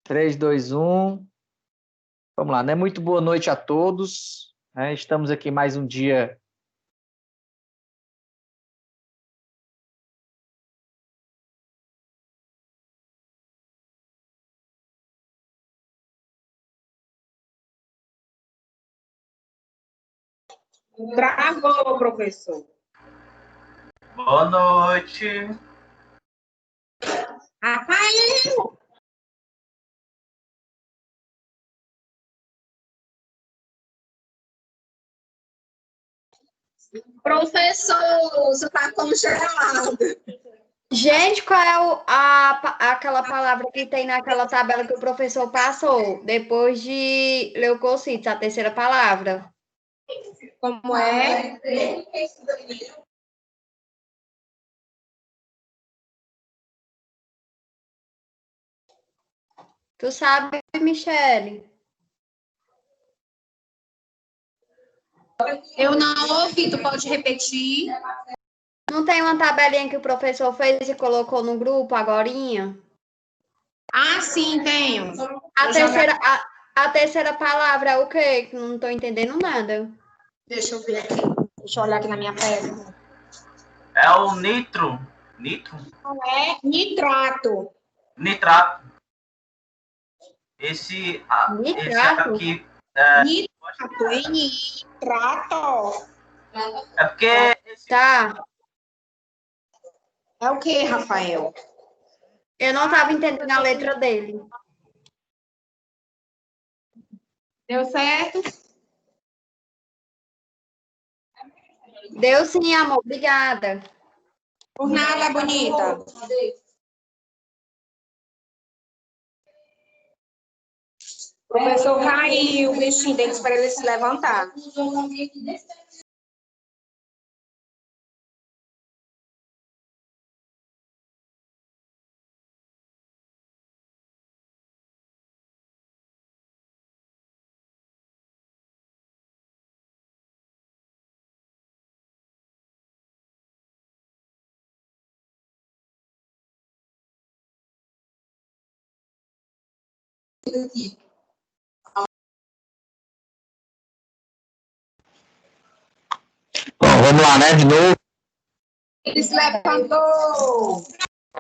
3, 2, 1. Vamos lá, né? Muito boa noite a todos. Né? Estamos aqui mais um dia. Travou, professor. Boa noite. Rafael! Professor, você está congelado. Gente, qual é aquela palavra que tem naquela tabela que o professor passou? Depois de leucocitos, a terceira palavra. Como é? Tu sabe, Michele? Eu não ouvi, tu pode repetir? Não tem uma tabelinha que o professor fez e colocou no grupo agorinha? Ah, sim, tenho. A terceira palavra é o quê? Não estou entendendo nada. Deixa eu ver aqui. Deixa eu olhar aqui na minha pérola. É o nitro. Nitro? Não é nitrato. Nitrato. Esse Nitrato? aqui. Nitrato, nitrato. É porque. Tá. É o que, Rafael? Eu não estava entendendo a letra dele. Deu certo? Deu sim, amor. Obrigada. Por nada, bonita. O professor caiu, o bichinho dele, para ele se levantar. Bom, vamos lá, né? De novo. Ele se levantou.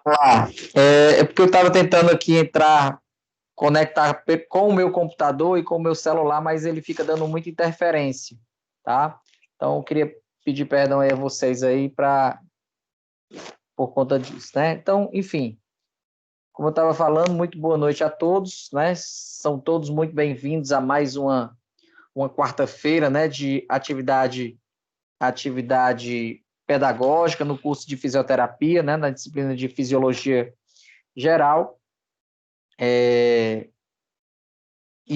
Vamos lá. É porque eu estava tentando aqui conectar com o meu computador e com o meu celular, mas ele fica dando muita interferência, tá? Então, eu queria pedir perdão aí a vocês aí por conta disso, né? Então, enfim, como eu estava falando, muito boa noite a todos, né? São todos muito bem-vindos a mais uma quarta-feira, né, de atividade pedagógica no curso de fisioterapia, né, na disciplina de fisiologia geral. E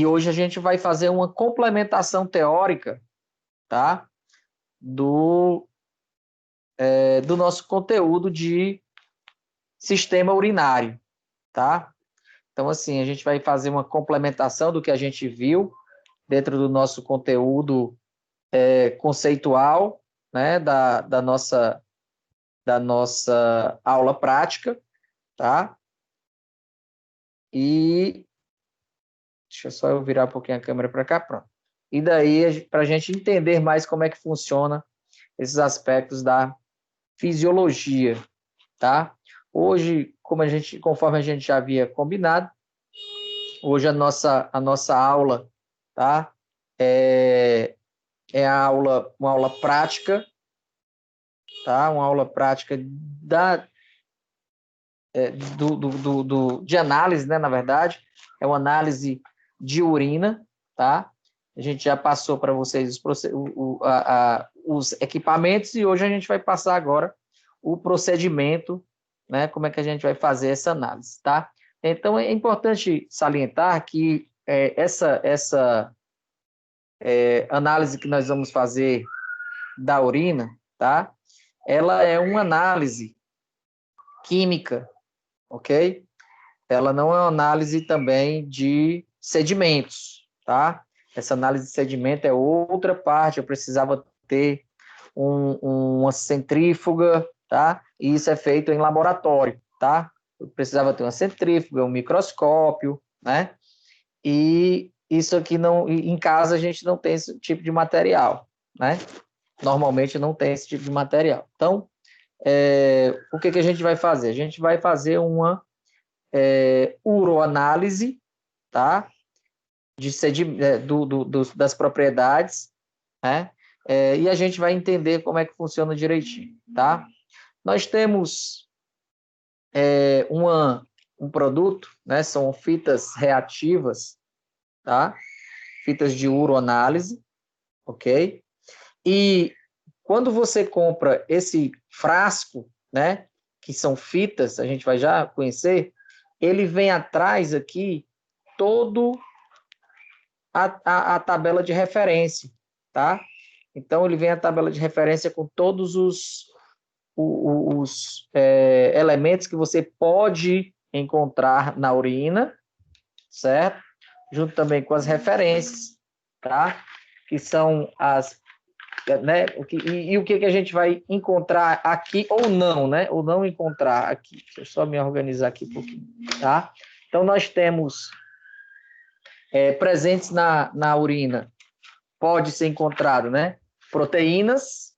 hoje a gente vai fazer uma complementação teórica, tá, do nosso conteúdo de sistema urinário, tá? Então, assim, a gente vai fazer uma complementação do que a gente viu dentro do nosso conteúdo conceitual, né, da nossa aula prática, tá? E deixa só eu virar um pouquinho a câmera para cá, pronto. E daí, para a gente entender mais como é que funciona esses aspectos da fisiologia, tá? Hoje, conforme a gente já havia combinado, hoje a nossa aula, tá? É uma aula prática, tá? Uma aula prática de análise, né? Na verdade, é uma análise de urina, tá? A gente já passou para vocês os equipamentos e hoje a gente vai passar agora o procedimento, né? Como é que a gente vai fazer essa análise, tá? Então, é importante salientar que essa análise que nós vamos fazer da urina, tá? Ela é uma análise química, ok? Ela não é uma análise também de sedimentos, tá? Essa análise de sedimento é outra parte, eu precisava ter uma centrífuga, tá? E isso é feito em laboratório, tá? Eu precisava ter uma centrífuga, um microscópio, né? E isso aqui não, em casa a gente não tem esse tipo de material, né? Normalmente não tem esse tipo de material. Então, o que a gente vai fazer? A gente vai fazer uma uroanálise, tá? Das propriedades, né? E a gente vai entender como é que funciona direitinho, tá? Nós temos um produto, né? São fitas reativas, tá? Fitas de uroanálise, ok? E quando você compra esse frasco, né? Que são fitas, a gente vai já conhecer, ele vem atrás aqui todo a tabela de referência, tá? Então, ele vem a tabela de referência com todos os elementos que você pode encontrar na urina, certo? Junto também com as referências, tá? Que são as... Né? O que a gente vai encontrar aqui ou não, né? Ou não encontrar aqui. Deixa eu só me organizar aqui um pouquinho, tá? Então, nós temos presentes na urina, pode ser encontrado, né? Proteínas,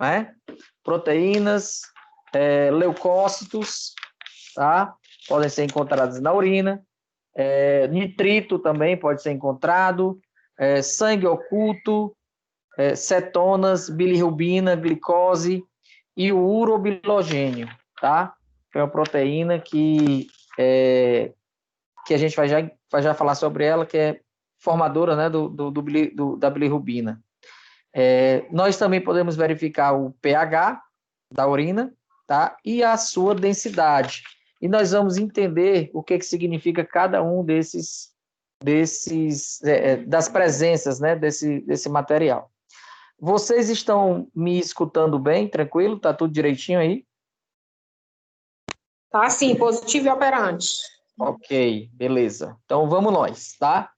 né? Proteínas, leucócitos, tá? Podem ser encontrados na urina. Nitrito também pode ser encontrado. Sangue oculto, cetonas, bilirrubina, glicose e o urobilogênio, tá? É uma proteína que a gente vai já falar sobre ela, que é formadora, né, da bilirrubina. Nós também podemos verificar o pH da urina, tá? E a sua densidade. E nós vamos entender o que significa cada um das presenças, né, desse material. Vocês estão me escutando bem, tranquilo? Tá tudo direitinho aí? Tá sim, positivo e operante. Ok, beleza. Então vamos nós, tá?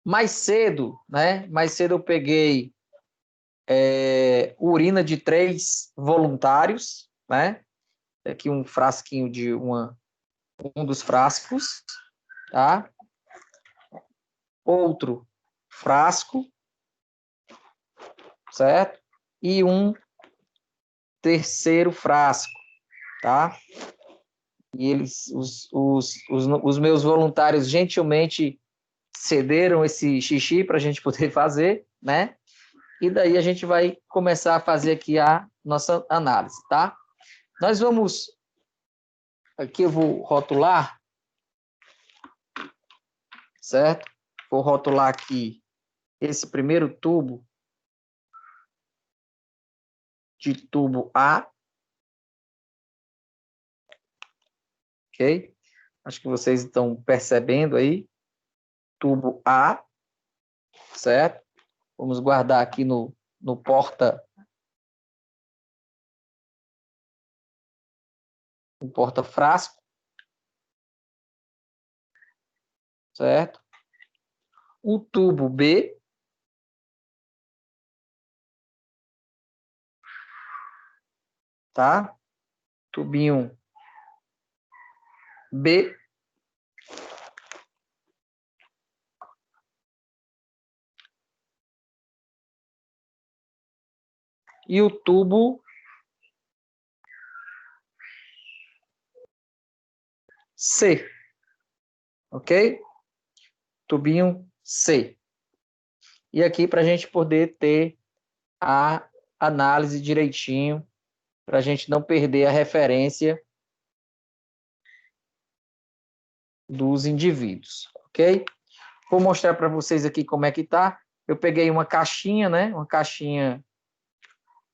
Mais cedo, né? Mais cedo eu peguei urina de 3 voluntários, né? Aqui um frasquinho de um dos frascos, tá? Outro frasco, certo? E um terceiro frasco, tá? E eles, os meus voluntários gentilmente cederam esse xixi para a gente poder fazer, né? E daí a gente vai começar a fazer aqui a nossa análise, tá? Nós vamos... Aqui eu vou rotular, certo? Vou rotular aqui esse primeiro tubo de tubo A. Ok? Acho que vocês estão percebendo aí. Tubo A, certo? Vamos guardar aqui no porta-frasco, certo? O tubo B, tá? Tubinho B. E o tubo C, ok? Tubinho C. E aqui para a gente poder ter a análise direitinho, para a gente não perder a referência dos indivíduos, ok? Vou mostrar para vocês aqui como é que tá. Eu peguei uma caixinha, né? Uma caixinha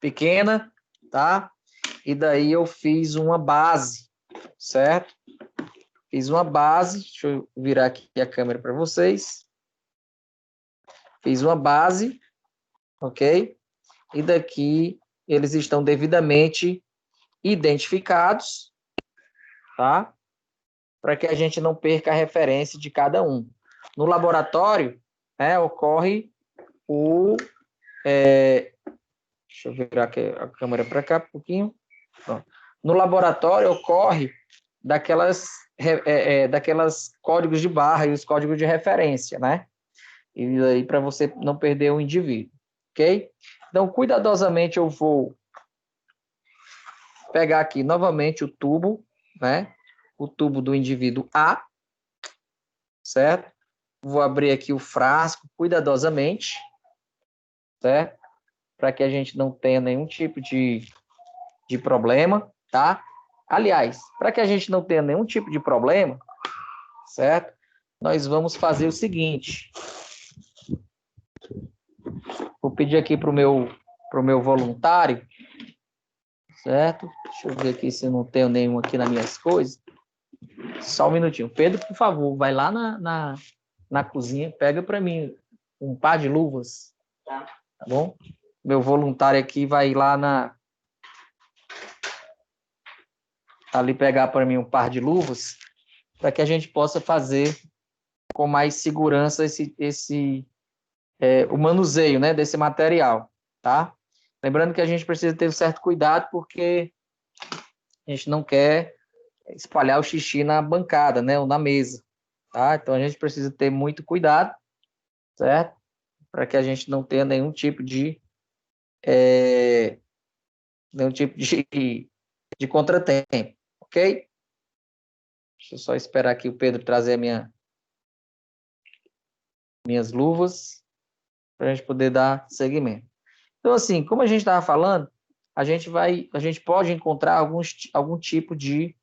pequena, tá? E daí eu fiz uma base, certo? Fiz uma base, deixa eu virar aqui a câmera para vocês. Fiz uma base, ok? E daqui eles estão devidamente identificados, tá? Para que a gente não perca a referência de cada um. No laboratório, ocorre deixa eu virar aqui a câmera para cá um pouquinho. Pronto. No laboratório ocorre daquelas códigos de barra e os códigos de referência, né? E aí para você não perder o indivíduo, ok? Então, cuidadosamente eu vou pegar aqui novamente o tubo, né? O tubo do indivíduo A, certo? Vou abrir aqui o frasco cuidadosamente, certo? Para que a gente não tenha nenhum tipo de problema, tá? Aliás, para que a gente não tenha nenhum tipo de problema, certo? Nós vamos fazer o seguinte. Vou pedir aqui para o meu voluntário, certo? Deixa eu ver aqui se eu não tenho nenhum aqui nas minhas coisas. Só um minutinho. Pedro, por favor, vai lá na cozinha, pega para mim um par de luvas, tá bom? Meu voluntário aqui vai lá ali pegar para mim um par de luvas, para que a gente possa fazer com mais segurança o manuseio, né, desse material, tá? Lembrando que a gente precisa ter um certo cuidado, porque a gente não quer espalhar o xixi na bancada, né, ou na mesa, tá? Então a gente precisa ter muito cuidado, certo? Para que a gente não tenha nenhum tipo de contratempo, ok? Deixa eu só esperar aqui o Pedro trazer minhas luvas para a gente poder dar seguimento. Então, assim, como a gente estava falando, a gente pode encontrar algum tipo de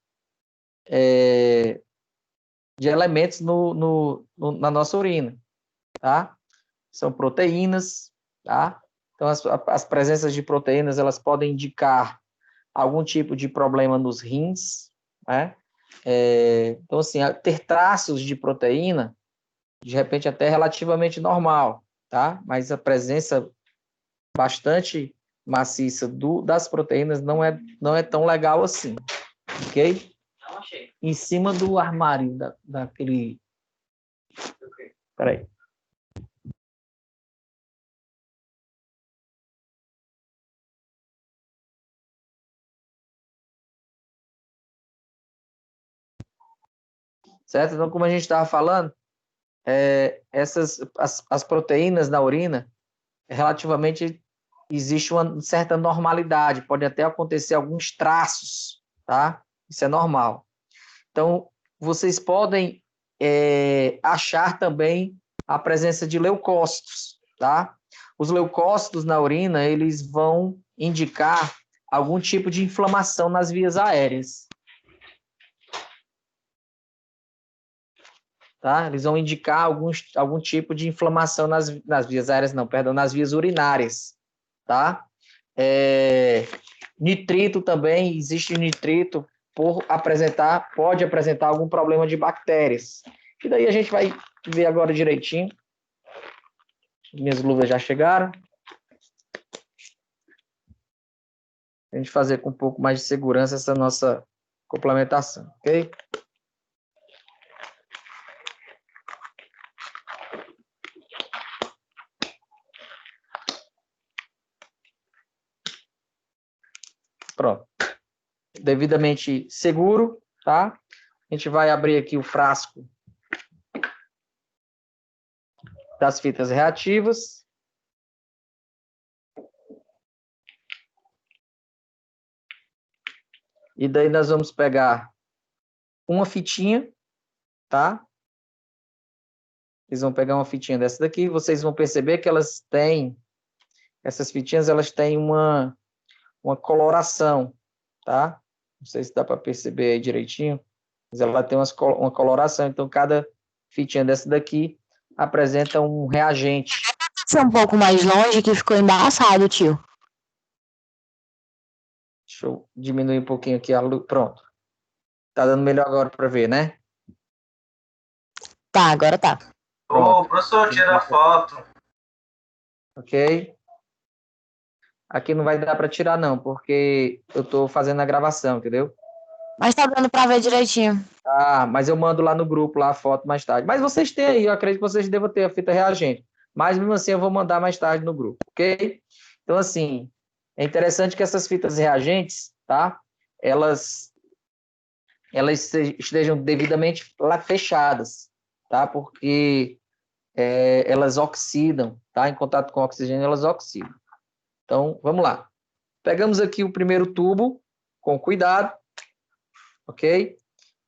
elementos na nossa urina, tá? São proteínas, tá? Então, as presenças de proteínas, elas podem indicar algum tipo de problema nos rins, né? Então, assim, ter traços de proteína, de repente até relativamente normal, tá? Mas a presença bastante maciça das proteínas não é tão legal assim, ok? Não achei. Em cima do armário daquele... Peraí. Certo? Então, como a gente estava falando, as proteínas na urina, relativamente existe uma certa normalidade, pode até acontecer alguns traços, tá? Isso é normal. Então, vocês podem achar também a presença de leucócitos, tá? Os leucócitos na urina, eles vão indicar algum tipo de inflamação nas vias aéreas. Tá? Eles vão indicar algum tipo de inflamação nas vias aéreas, não, perdão, nas vias urinárias, tá? Nitrito também, existe nitrito pode apresentar algum problema de bactérias. E daí a gente vai ver agora direitinho. Minhas luvas já chegaram. A gente fazer com um pouco mais de segurança essa nossa complementação, ok? Pronto. Devidamente seguro, tá? A gente vai abrir aqui o frasco das fitas reativas. E daí nós vamos pegar uma fitinha, tá? Vocês vão pegar uma fitinha dessa daqui, vocês vão perceber que essas fitinhas, elas têm uma coloração, tá? Não sei se dá para perceber aí direitinho, mas ela tem uma coloração, então cada fitinha dessa daqui apresenta um reagente. Ser um pouco mais longe que ficou embaçado, tio. Deixa eu diminuir um pouquinho aqui a luz. Pronto. Tá dando melhor agora para ver, né? Tá, agora tá. Ô, professor, tira a foto. Ok? Aqui não vai dar para tirar não, porque eu estou fazendo a gravação, entendeu? Mas tá dando pra ver direitinho. Ah, mas eu mando lá no grupo lá a foto mais tarde. Mas vocês têm aí, eu acredito que vocês devam ter a fita reagente. Mas mesmo assim eu vou mandar mais tarde no grupo, ok? Então, assim, é interessante que essas fitas reagentes, tá? Elas elas estejam devidamente lá fechadas, tá? Porque elas oxidam, tá? Em contato com o oxigênio, elas oxidam. Então, vamos lá. Pegamos aqui o primeiro tubo, com cuidado, ok?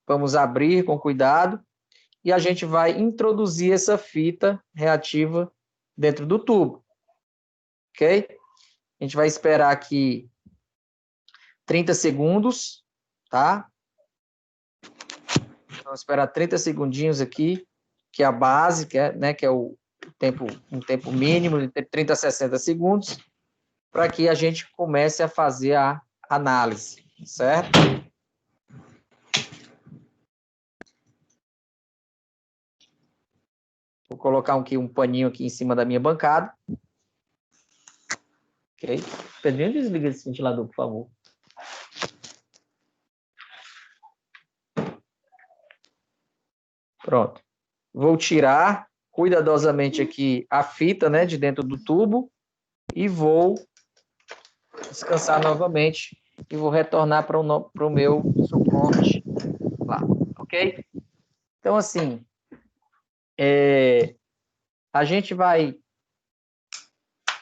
Vamos abrir com cuidado e a gente vai introduzir essa fita reativa dentro do tubo, ok? A gente vai esperar aqui 30 segundos, tá? Vamos esperar 30 segundinhos aqui, que é a base, que é um tempo mínimo de 30 a 60 segundos, para que a gente comece a fazer a análise, certo? Vou colocar um paninho aqui em cima da minha bancada. Ok? Pedrinho, desliga esse ventilador, por favor. Pronto. Vou tirar cuidadosamente aqui a fita, né, de dentro do tubo e vou descansar novamente e vou retornar para o meu suporte lá, ok? Então, assim, a gente vai,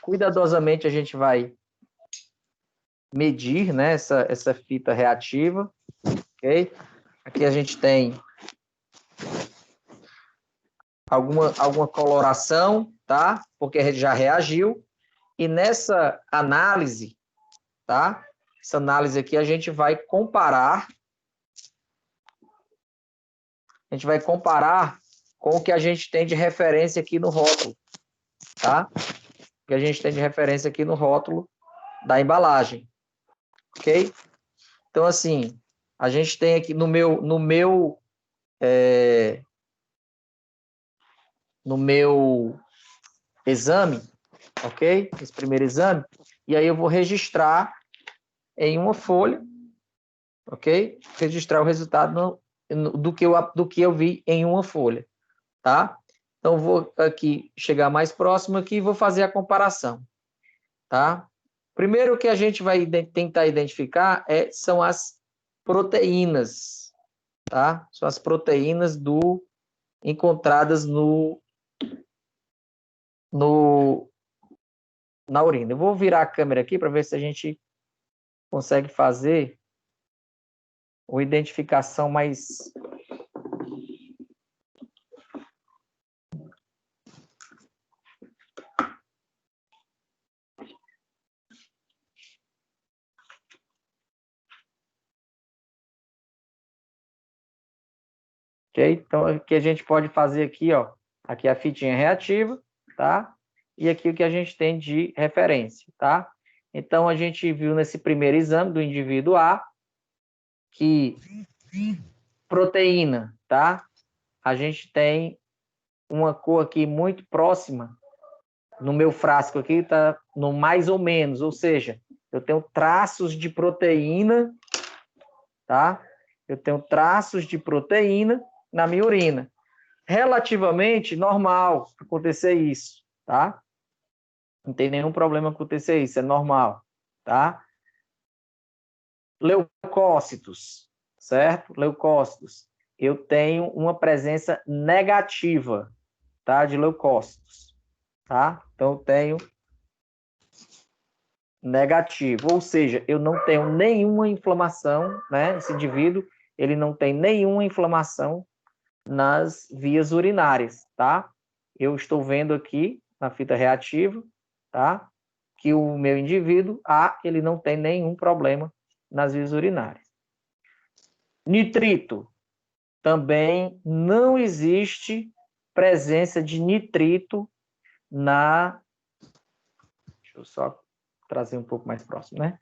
cuidadosamente, a gente vai medir, né, essa fita reativa, ok? Aqui a gente tem alguma coloração, tá? Porque a gente já reagiu. E nessa análise, tá? Essa análise aqui a gente vai comparar. A gente vai comparar com o que a gente tem de referência aqui no rótulo, tá? O que a gente tem de referência aqui no rótulo da embalagem, ok? Então, assim, a gente tem aqui no meu exame, ok? Esse primeiro exame, e aí eu vou registrar em uma folha, ok? Registrar o resultado do que eu vi em uma folha, tá? Então, vou aqui chegar mais próximo aqui e vou fazer a comparação, tá? Primeiro que a gente vai tentar identificar são as proteínas, tá? São as proteínas encontradas na urina. Eu vou virar a câmera aqui para ver se a gente consegue fazer uma identificação mais... Ok? Então, o que a gente pode fazer aqui, ó, aqui a fitinha reativa, tá? E aqui o que a gente tem de referência, tá? Então, a gente viu nesse primeiro exame do indivíduo A que proteína, tá? A gente tem uma cor aqui muito próxima, no meu frasco aqui tá no mais ou menos, ou seja, eu tenho traços de proteína, tá? Eu tenho traços de proteína na minha urina. Relativamente normal acontecer isso, tá? Não tem nenhum problema acontecer isso, é normal, tá? Leucócitos, certo? Leucócitos. Eu tenho uma presença negativa, tá? De leucócitos, tá? Então, eu tenho negativo, ou seja, eu não tenho nenhuma inflamação, né? Esse indivíduo, ele não tem nenhuma inflamação nas vias urinárias, tá? Eu estou vendo aqui na fita reativa, tá? Que o meu indivíduo ele não tem nenhum problema nas vias urinárias. Nitrito. Também não existe presença de nitrito na... Deixa eu só trazer um pouco mais próximo, né?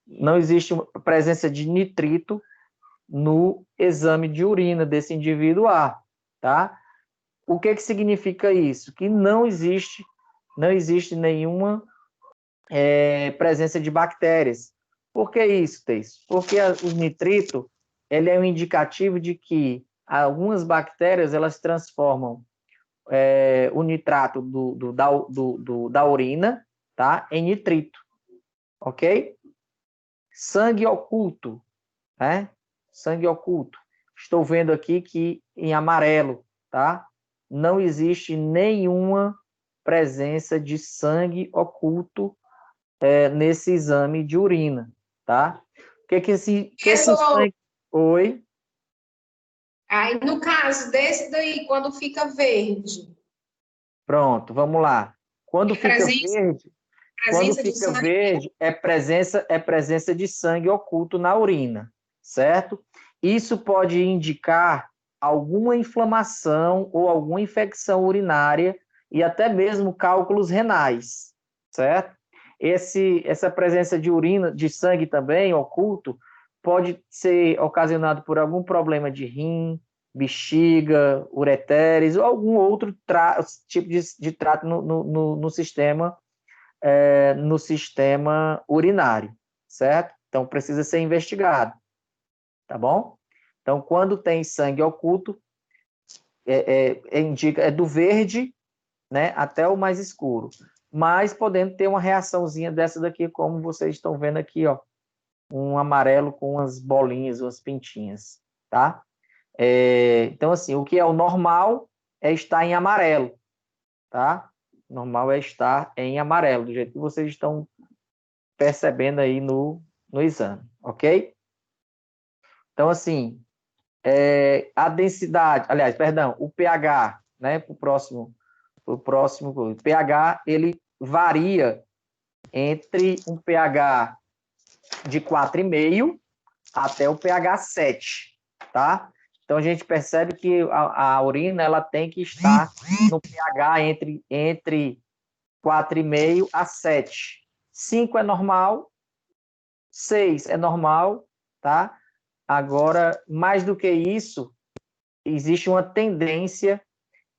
Não existe presença de nitrito no exame de urina desse indivíduo A, tá? O que significa isso? Que não existe nenhuma presença de bactérias. Por que isso, Teis? Porque o nitrito ele é um indicativo de que algumas bactérias elas transformam o nitrato da urina, tá, em nitrito, ok? Sangue oculto, né? Sangue oculto. estou vendo aqui que em amarelo, tá? Não existe nenhuma presença de sangue oculto nesse exame de urina, tá? O que esse sangue... Oi? Aí, no caso desse daí, quando fica verde, Pronto, vamos lá. Quando fica verde, é presença de sangue oculto na urina, certo? Isso pode indicar alguma inflamação ou alguma infecção urinária e até mesmo cálculos renais, certo? Essa presença de urina, de sangue também oculto, pode ser ocasionado por algum problema de rim, bexiga, ureteres ou algum outro tipo de trato no sistema urinário, certo? Então, precisa ser investigado, tá bom? Então, quando tem sangue oculto, indica do verde, né, até o mais escuro, mas podendo ter uma reaçãozinha dessa daqui, como vocês estão vendo aqui, ó, um amarelo com umas bolinhas, umas pintinhas, tá? Então, assim, o que é o normal é estar em amarelo, tá? Normal é estar em amarelo, do jeito que vocês estão percebendo aí no exame, ok? Então, assim, a densidade, aliás, perdão, o pH, né, para o próximo, o pH, ele varia entre um pH de 4,5 até o pH 7, tá? Então, a gente percebe que a urina ela tem que estar no pH entre 4,5 a 7. 5 é normal, 6 é normal, tá? Agora, mais do que isso, existe uma tendência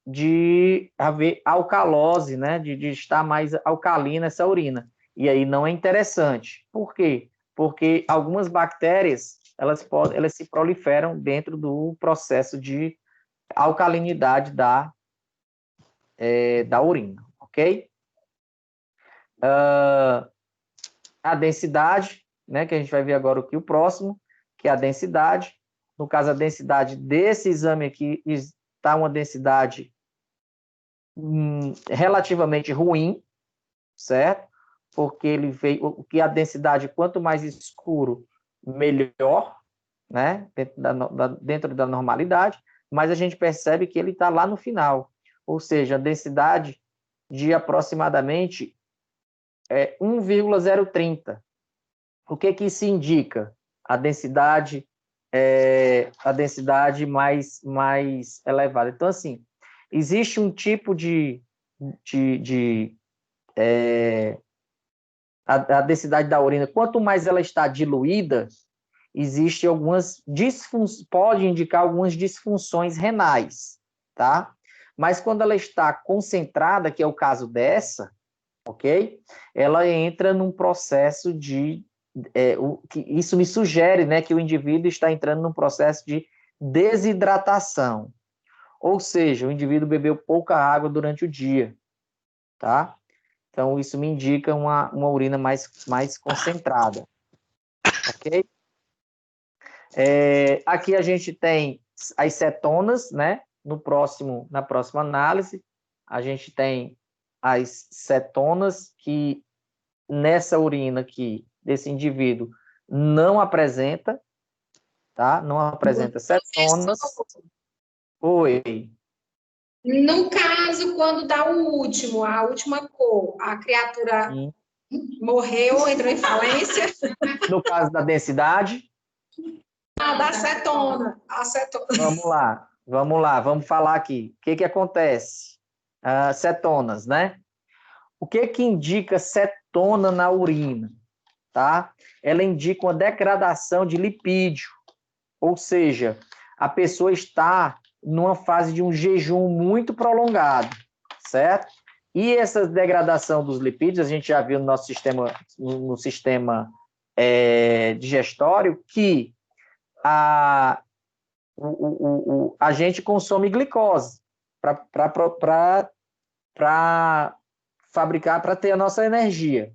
de haver alcalose, né? De estar mais alcalina essa urina. E aí não é interessante. Por quê? Porque algumas bactérias, elas se proliferam dentro do processo de alcalinidade da urina, ok? A densidade, né, que a gente vai ver agora aqui o próximo, que é a densidade. No caso, a densidade desse exame aqui está uma densidade relativamente ruim, certo? Porque ele veio, que a densidade, quanto mais escuro, melhor, né? Dentro da normalidade, mas a gente percebe que ele está lá no final, ou seja, a densidade de aproximadamente 1,030. O que isso indica? A densidade mais elevada. Então, assim, existe um tipo a densidade da urina, quanto mais ela está diluída, existe pode indicar algumas disfunções renais, tá? Mas quando ela está concentrada, que é o caso dessa, ok? Ela entra num processo isso me sugere, né, que o indivíduo está entrando num processo de desidratação. Ou seja, o indivíduo bebeu pouca água durante o dia, tá? Então, isso me indica uma urina mais concentrada, ok? Aqui a gente tem as cetonas, né? Na próxima análise, a gente tem as cetonas que nessa urina aqui, desse indivíduo, não apresenta, tá? Não apresenta cetonas. Oi. no caso, quando dá a última cor, a criatura morreu, entrou em falência. No caso da densidade. Da acetona. Vamos lá, vamos falar aqui. O que acontece? Cetonas, né? O que indica cetona na urina? Tá? Ela indica uma degradação de lipídio, ou seja, a pessoa está numa fase de um jejum muito prolongado, certo? E essa degradação dos lipídios, a gente já viu no nosso sistema digestório, que a gente consome glicose para fabricar, para ter a nossa energia,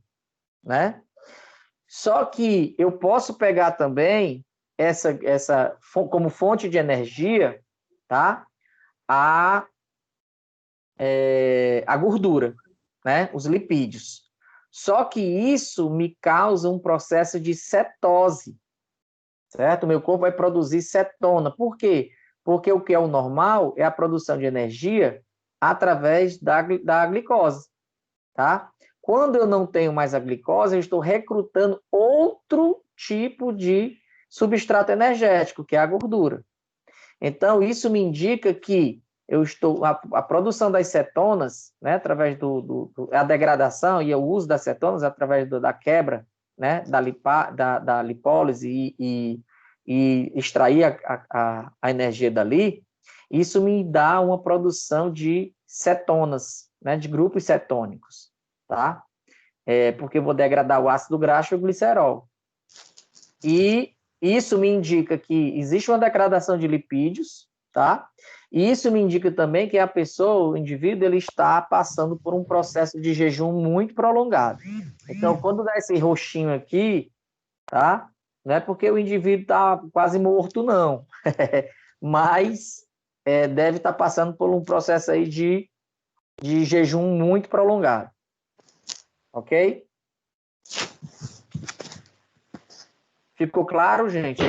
né? Só que eu posso pegar também como fonte de energia, tá? A gordura, né? Os lipídios. Só que isso me causa um processo de cetose, certo? Meu corpo vai produzir cetona. Por quê? Porque o que é o normal é a produção de energia através da glicose, tá? Quando eu não tenho mais a glicose, eu estou recrutando outro tipo de substrato energético, que é a gordura. Então, isso me indica que a produção das cetonas, né, através a degradação e o uso das cetonas através da quebra, né, da lipólise e extrair a energia dali, isso me dá uma produção de cetonas, né, de grupos cetônicos, tá? Porque eu vou degradar o ácido graxo e o glicerol. E isso me indica que existe uma degradação de lipídios, tá? E isso me indica também que a pessoa, o indivíduo, ele está passando por um processo de jejum muito prolongado. Então, quando dá esse roxinho aqui, tá? Não é porque o indivíduo está quase morto, não. Mas deve estar passando por um processo aí de jejum muito prolongado. Ok? Ficou claro, gente?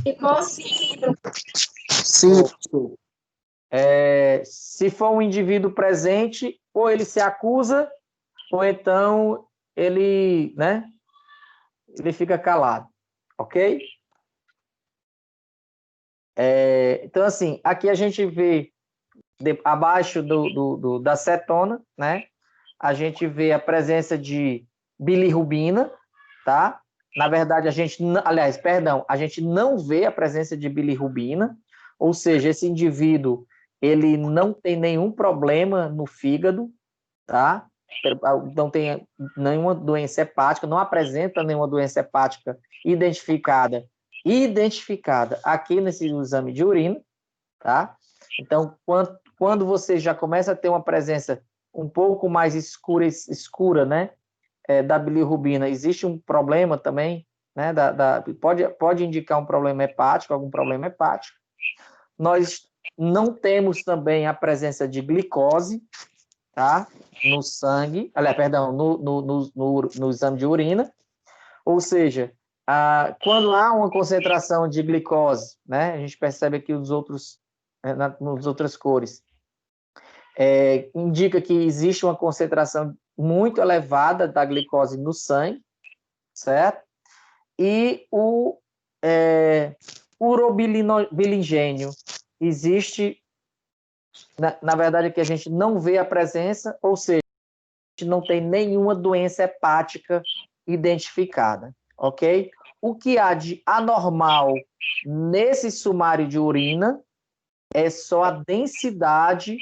Ficou sim. Sim. Se for um indivíduo presente, ou ele se acusa, ou então ele, né, ele fica calado, ok? Então, assim, aqui a gente vê, abaixo da cetona, né, a gente vê a presença de bilirrubina, tá? Na verdade, a gente não vê a presença de bilirrubina, ou seja, esse indivíduo, ele não tem nenhum problema no fígado, tá? Não tem nenhuma doença hepática, não apresenta nenhuma doença hepática identificada aqui nesse exame de urina, tá? Então, quando você já começa a ter uma presença um pouco mais escura, né, da bilirrubina, existe um problema também, né, pode indicar um problema hepático, algum problema hepático. Nós não temos também a presença de glicose, tá, no sangue, no exame de urina, ou seja, quando há uma concentração de glicose, né, a gente percebe aqui nas outras cores, indica que existe uma concentração muito elevada da glicose no sangue, certo? E o urobiligênio existe, na verdade, que a gente não vê a presença, ou seja, a gente não tem nenhuma doença hepática identificada, ok? O que há de anormal nesse sumário de urina é só a densidade,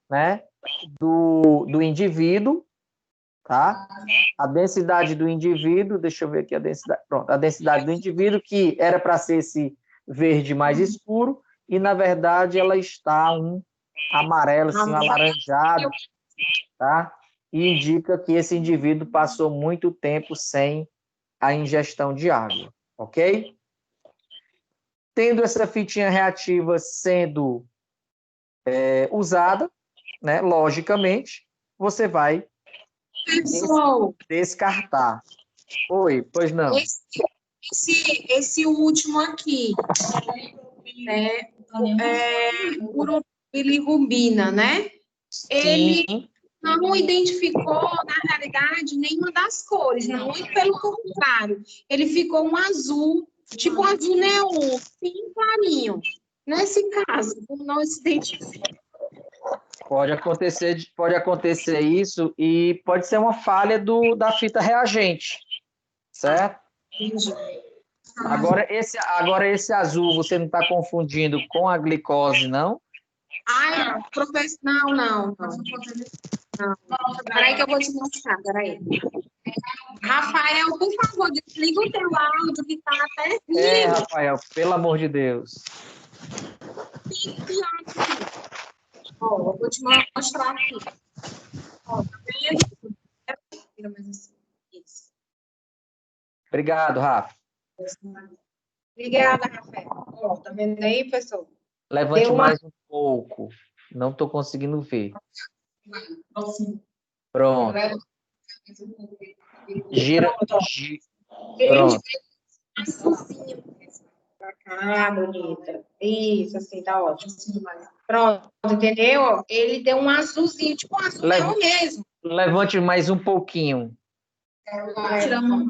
né, do indivíduo, tá? A densidade do indivíduo, deixa eu ver aqui a densidade, pronto, a densidade do indivíduo, que era para ser esse verde mais escuro, e na verdade ela está um amarelo, assim, um alaranjado, tá? E indica que esse indivíduo passou muito tempo sem a ingestão de água, ok? Tendo essa fitinha reativa sendo usada, né, logicamente, você vai Pessoal, descartar. Oi, pois não. esse último aqui, urobilirrubina, né? Ele não identificou, na realidade, nenhuma das cores, não, muito pelo contrário. Ele ficou um azul, tipo um azul neon, bem clarinho. Nesse caso, não se identifica. Pode acontecer isso e pode ser uma falha da fita reagente, certo? Entendi. Agora esse azul você não está confundindo com a glicose, não? Ai, professor, não. Peraí que eu vou te mostrar, peraí. Rafael, por favor, desliga o teu áudio que tá terrível. Rafael, pelo amor de Deus. Ó, eu vou te mostrar aqui. Ó, tá vendo? Isso. Obrigado, Rafa. Obrigada, Rafael. Ó, tá vendo aí, professor? Levante Deu uma- mais um pouco. Não estou conseguindo ver. Pronto. Gira. Pronto. Pra cá, bonita. Isso, assim, tá ótimo. Pronto, entendeu? Ele deu um azulzinho, tipo um azul Leva- mesmo. Levante mais um pouquinho.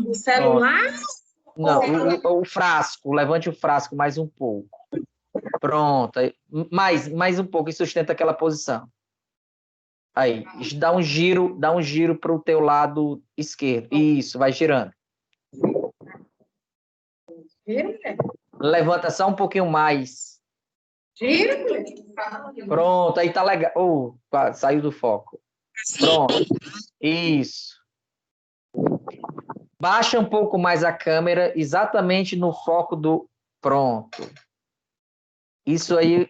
O celular? Não, o frasco. Levante o frasco mais um pouco. Pronto. Aí, mais um pouco e sustenta aquela posição. Aí, dá um giro para o teu lado esquerdo. Isso, vai girando. Gira, mulher. Levanta só um pouquinho mais. Gira, mulher. Pronto, aí tá legal. Saiu do foco. Pronto. Isso. Baixa um pouco mais a câmera, exatamente no foco do. Pronto. Isso aí,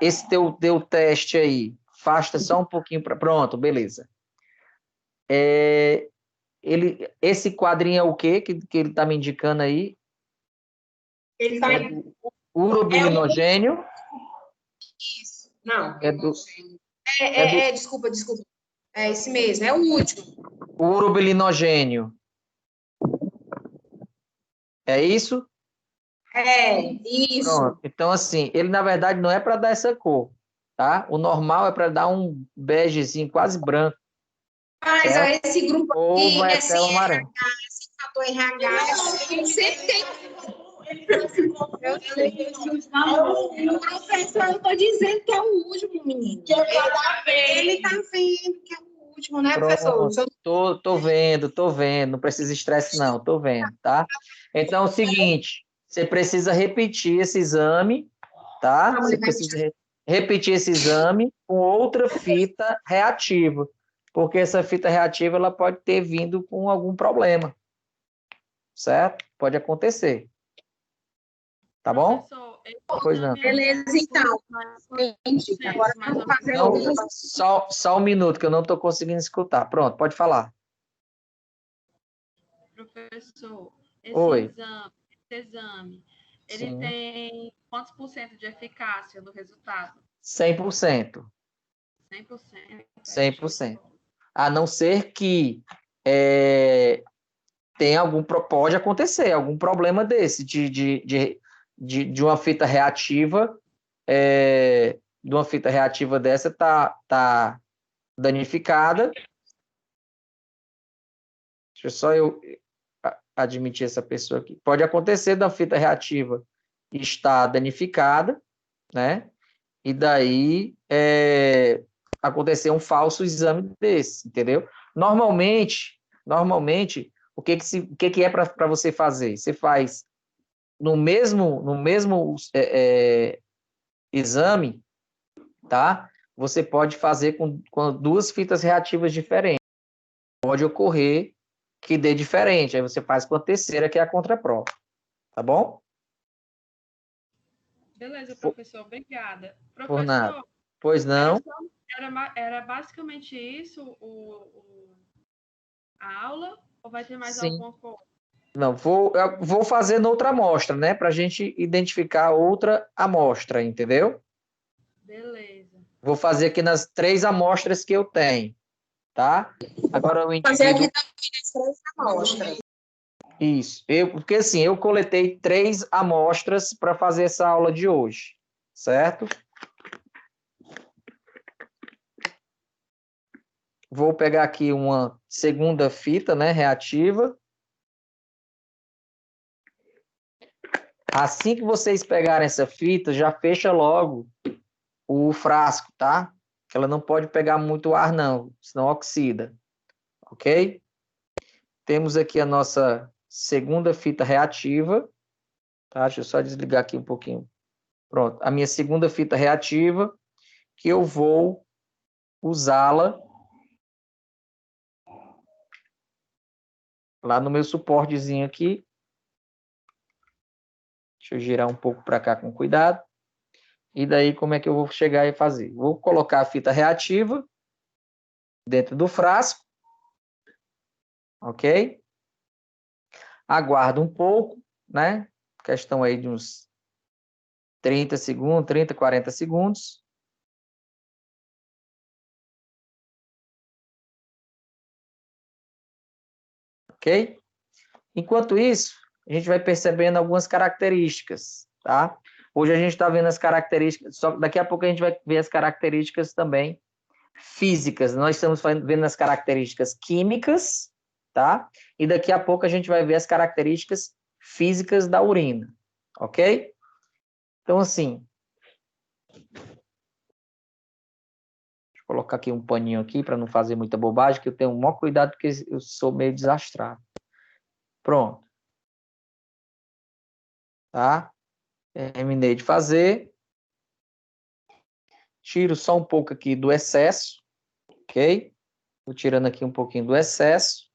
esse teu teste aí. Afasta só um pouquinho para. Pronto, beleza. Esse quadrinho é o quê que ele está me indicando aí? Ele tá É do urobilinogênio? Isso. Não. É do Desculpa. É esse mesmo, é o último. urobilinogênio. É isso? Isso. Pronto. Então, assim, ele na verdade não é para dar essa cor, tá? O normal é para dar um begezinho quase branco. Mas certo? esse grupo Ou aqui, vai esse até o amarelo. esse fator RH, ele sempre tem. Professor, eu tô dizendo que é o último, menino. Ele tá vendo que é o último, né, professor? Pronto, tô vendo, não precisa estresse não, tô vendo, tá? Então é o seguinte, você precisa repetir esse exame, tá? Você precisa repetir esse exame com outra fita reativa, porque essa fita reativa ela pode ter vindo com algum problema, certo? Pode acontecer. Tá bom? Pois não. Beleza, então. Gente, agora vamos fazer Não, isso. só um minuto, que eu não estou conseguindo escutar. Pronto, pode falar. Professor, Oi. esse exame, ele Sim. tem quantos por cento de eficácia do resultado? 100%. 100%? 100%. A não ser que pode acontecer algum problema desse, de uma fita reativa, de uma fita reativa dessa tá danificada. Deixa só eu admitir essa pessoa aqui. Pode acontecer da fita reativa estar danificada, né? E daí acontecer um falso exame desse, entendeu? Normalmente, o que é para você fazer? Você faz no mesmo exame, tá? Você pode fazer com duas fitas reativas diferentes. Pode ocorrer que dê diferente. Aí você faz com a terceira, que é a contraprova. Tá bom? Beleza, professor. Obrigada. Por nada. Professor, Pois não. era basicamente isso a aula? Ou vai ter mais Sim. alguma coisa? Não, eu vou fazer noutra amostra, né? Para a gente identificar outra amostra, entendeu? Beleza. Vou fazer aqui nas 3 amostras que eu tenho, tá? Agora o Fazer indivíduo... aqui também as 3 amostras. Isso. Porque assim, eu coletei 3 amostras para fazer essa aula de hoje, certo? Vou pegar aqui uma segunda fita, né, reativa. Assim que vocês pegarem essa fita, já fecha logo o frasco, tá? Que ela não pode pegar muito ar, não, senão oxida. Ok? Temos aqui a nossa segunda fita reativa. Tá? Deixa eu só desligar aqui um pouquinho. Pronto. A minha segunda fita reativa, que eu vou usá-la lá no meu suportezinho aqui. Deixa eu girar um pouco para cá com cuidado. E daí, como é que eu vou chegar e fazer? Vou colocar a fita reativa dentro do frasco. Ok? Aguarda um pouco, né? Questão aí de uns 30 segundos, 30, 40 segundos. Ok? Enquanto isso, a gente vai percebendo algumas características, tá? Hoje a gente está vendo as características, só daqui a pouco a gente vai ver as características também físicas. Nós estamos vendo as características químicas, tá? E daqui a pouco a gente vai ver as características físicas da urina, ok? Então, assim, deixa eu colocar aqui um paninho aqui para não fazer muita bobagem, que eu tenho o maior cuidado porque eu sou meio desastrado. Pronto. Tá? Terminei de fazer. Tiro só um pouco aqui do excesso, ok? Vou tirando aqui um pouquinho do excesso.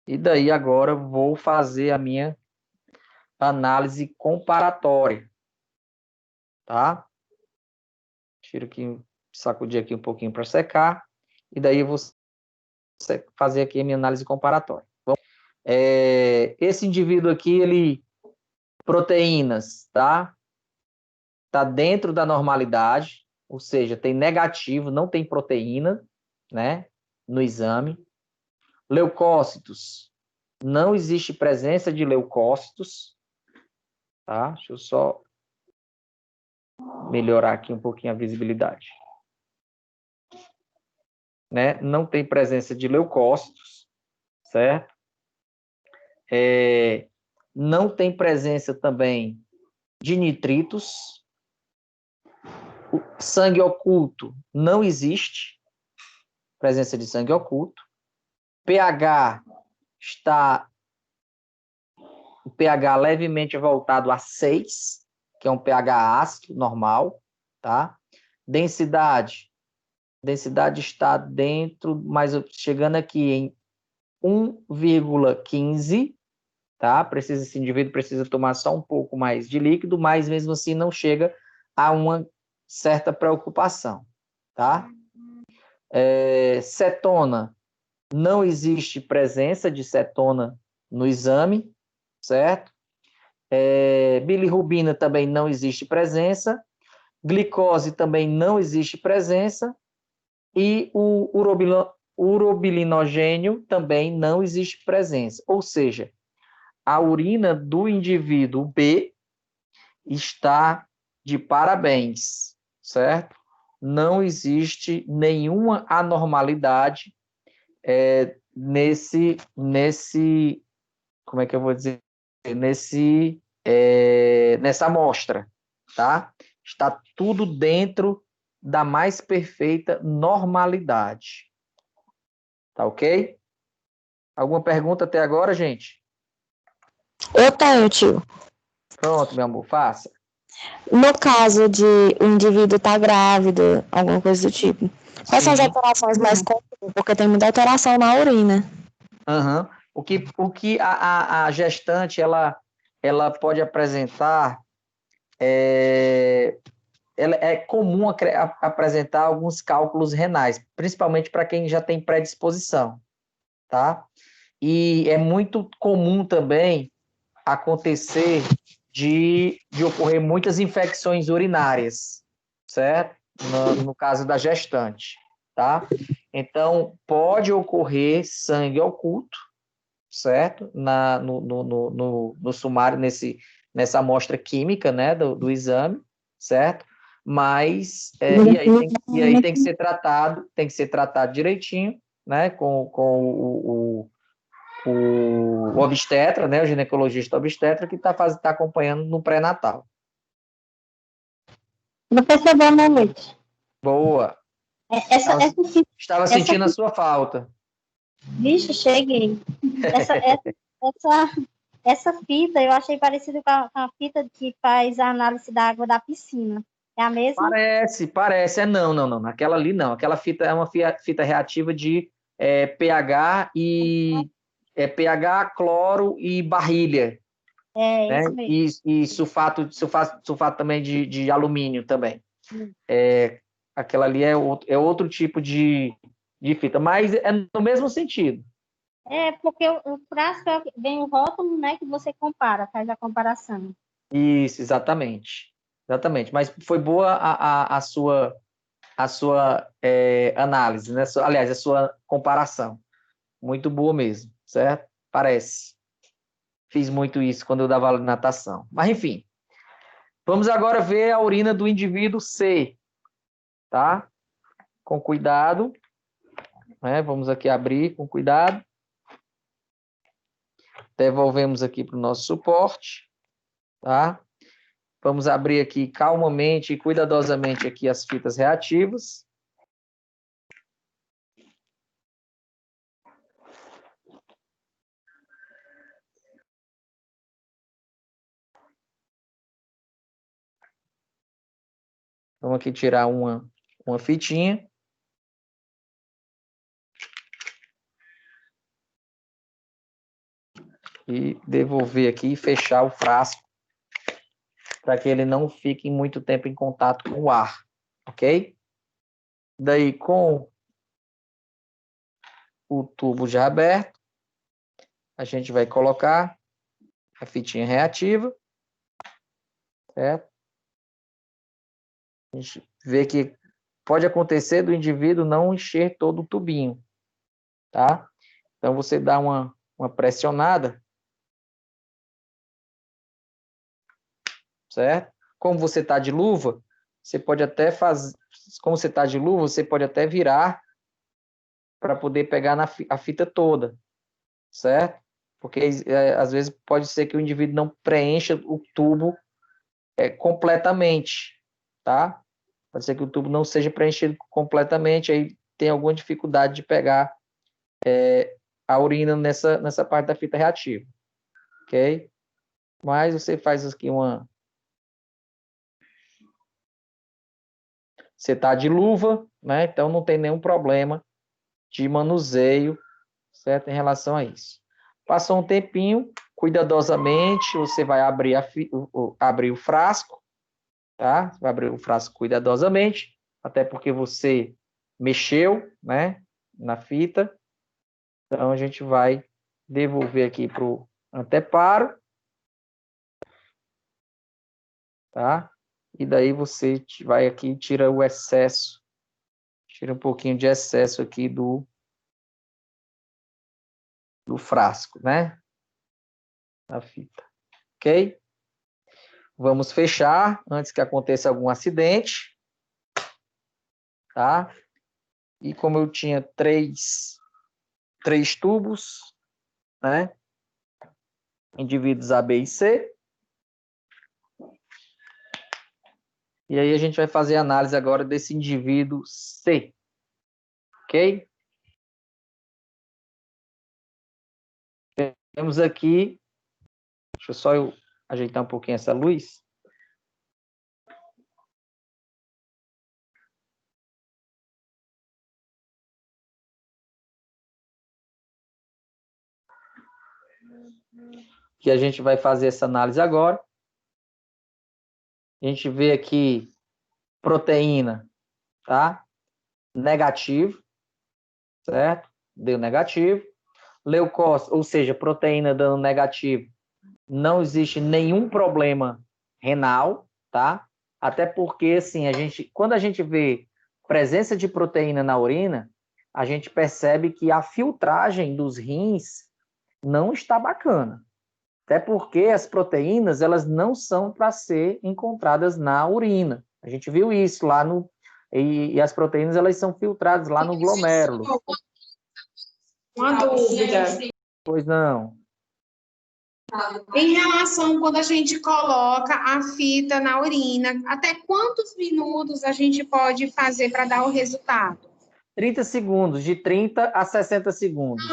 E daí agora vou fazer a minha análise comparatória, tá? Tiro aqui, sacudir aqui um pouquinho para secar. E daí eu vou fazer aqui a minha análise comparatória. Bom, esse indivíduo aqui, ele proteínas, tá? Tá dentro da normalidade, ou seja, tem negativo, não tem proteína, né? No exame. Leucócitos, não existe presença de leucócitos, tá? Deixa eu só melhorar aqui um pouquinho a visibilidade. Né? Não tem presença de leucócitos, certo? Não tem presença também de nitritos. O sangue oculto não existe presença de sangue oculto. pH está o pH levemente voltado a 6, que é um pH ácido normal, tá? Densidade está dentro, mas chegando aqui em 1,15, tá? Esse indivíduo precisa tomar só um pouco mais de líquido, mas mesmo assim não chega a uma certa preocupação, tá? Cetona, não existe presença de cetona no exame, certo? Bilirrubina também não existe presença, glicose também não existe presença, e o urobilinogênio também não existe presença. Ou seja, a urina do indivíduo B está de parabéns, certo? Não existe nenhuma anormalidade nesse, como é que eu vou dizer? Nessa amostra, tá? Está tudo dentro da mais perfeita normalidade. Tá ok? Alguma pergunta até agora, gente? Eu tenho, tio. Pronto, meu amor, faça. No caso de o indivíduo estar grávido, alguma coisa do tipo, quais são as Sim. alterações mais comuns? Porque tem muita alteração na urina. Uhum. O que a gestante ela pode apresentar ela é comum apresentar alguns cálculos renais, principalmente para quem já tem predisposição, tá? E é muito comum também acontecer de ocorrer muitas infecções urinárias, certo? No caso da gestante, tá? Então, pode ocorrer sangue oculto, certo? No sumário, nessa amostra química, né, do exame, certo? Mas, e aí tem que ser tratado direitinho, né, com o obstetra, né, o ginecologista obstetra, que está acompanhando no pré-natal. Professor, boa noite. Boa. Estava sentindo a sua falta. Vixe, cheguei. Essa fita eu achei parecida com a fita que faz a análise da água da piscina. É a mesma? Parece. Não. Aquela ali não. Aquela fita é uma fita reativa de pH e pH, cloro e barrilha. Né? Isso mesmo. E sulfato também de alumínio também. Aquela ali é outro tipo de fita, mas é no mesmo sentido. É, porque o frasco vem o rótulo, né, que você compara, faz a comparação. Isso, exatamente. Exatamente. Mas foi boa a sua análise, né? Aliás, a sua comparação. Muito boa mesmo, certo? Parece. Fiz muito isso quando eu dava aula de natação. Mas, enfim. Vamos agora ver a urina do indivíduo C, tá? Com cuidado. Né? Vamos aqui abrir com cuidado. Devolvemos aqui para o nosso suporte, tá? Vamos abrir aqui calmamente e cuidadosamente aqui as fitas reativas. Vamos aqui tirar uma fitinha. E devolver aqui e fechar o frasco para que ele não fique muito tempo em contato com o ar, ok? Daí, com o tubo já aberto, a gente vai colocar a fitinha reativa, certo? A gente vê que pode acontecer do indivíduo não encher todo o tubinho, tá? Então, você dá uma pressionada, certo? Como você está de luva, você pode até fazer... Como você está de luva, você pode até virar para poder pegar a fita toda, certo? Porque às vezes pode ser que o indivíduo não preencha o tubo completamente, tá? Pode ser que o tubo não seja preenchido completamente, aí tem alguma dificuldade de pegar a urina nessa parte da fita reativa, ok? Mas você faz aqui Você está de luva, né? Então não tem nenhum problema de manuseio, certo? Em relação a isso. Passou um tempinho, cuidadosamente, você vai abrir, abrir o frasco, tá? Vai abrir o frasco cuidadosamente, até porque você mexeu, né? Na fita. Então, a gente vai devolver aqui para o anteparo, tá? E daí você vai aqui e tira o excesso, tira um pouquinho de excesso aqui do frasco, né? Da fita, ok? Vamos fechar antes que aconteça algum acidente, tá? E como eu tinha três tubos, né? Indivíduos A, B e C. E aí a gente vai fazer a análise agora desse indivíduo C, ok? Temos aqui, deixa eu só ajeitar um pouquinho essa luz. Que a gente vai fazer essa análise agora. A gente vê aqui proteína, tá? Negativo, certo? Deu negativo. Leucócito, ou seja, proteína dando negativo, não existe nenhum problema renal, tá? Até porque, assim, quando a gente vê presença de proteína na urina, a gente percebe que a filtragem dos rins não está bacana. Até porque as proteínas, elas não são para ser encontradas na urina. A gente viu isso lá no... E as proteínas, elas são filtradas lá no glomérulo. Uma dúvida. Pois não. Em relação quando a gente coloca a fita na urina, até quantos minutos a gente pode fazer para dar o resultado? 30 segundos, de 30 a 60 segundos.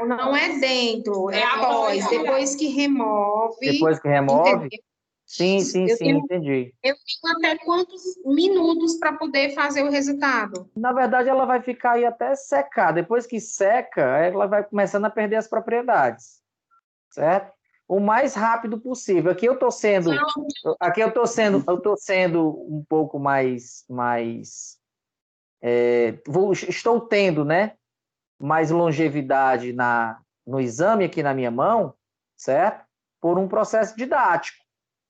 Não é dentro, é após, depois que remove. Depois que remove? Entendeu? Sim, entendi. Eu tenho até quantos minutos para poder fazer o resultado? Na verdade, ela vai ficar aí até secar. Depois que seca, ela vai começando a perder as propriedades, certo? O mais rápido possível. Aqui eu estou sendo um pouco mais estou tendo, né? mais longevidade no exame aqui na minha mão, certo? Por um processo didático,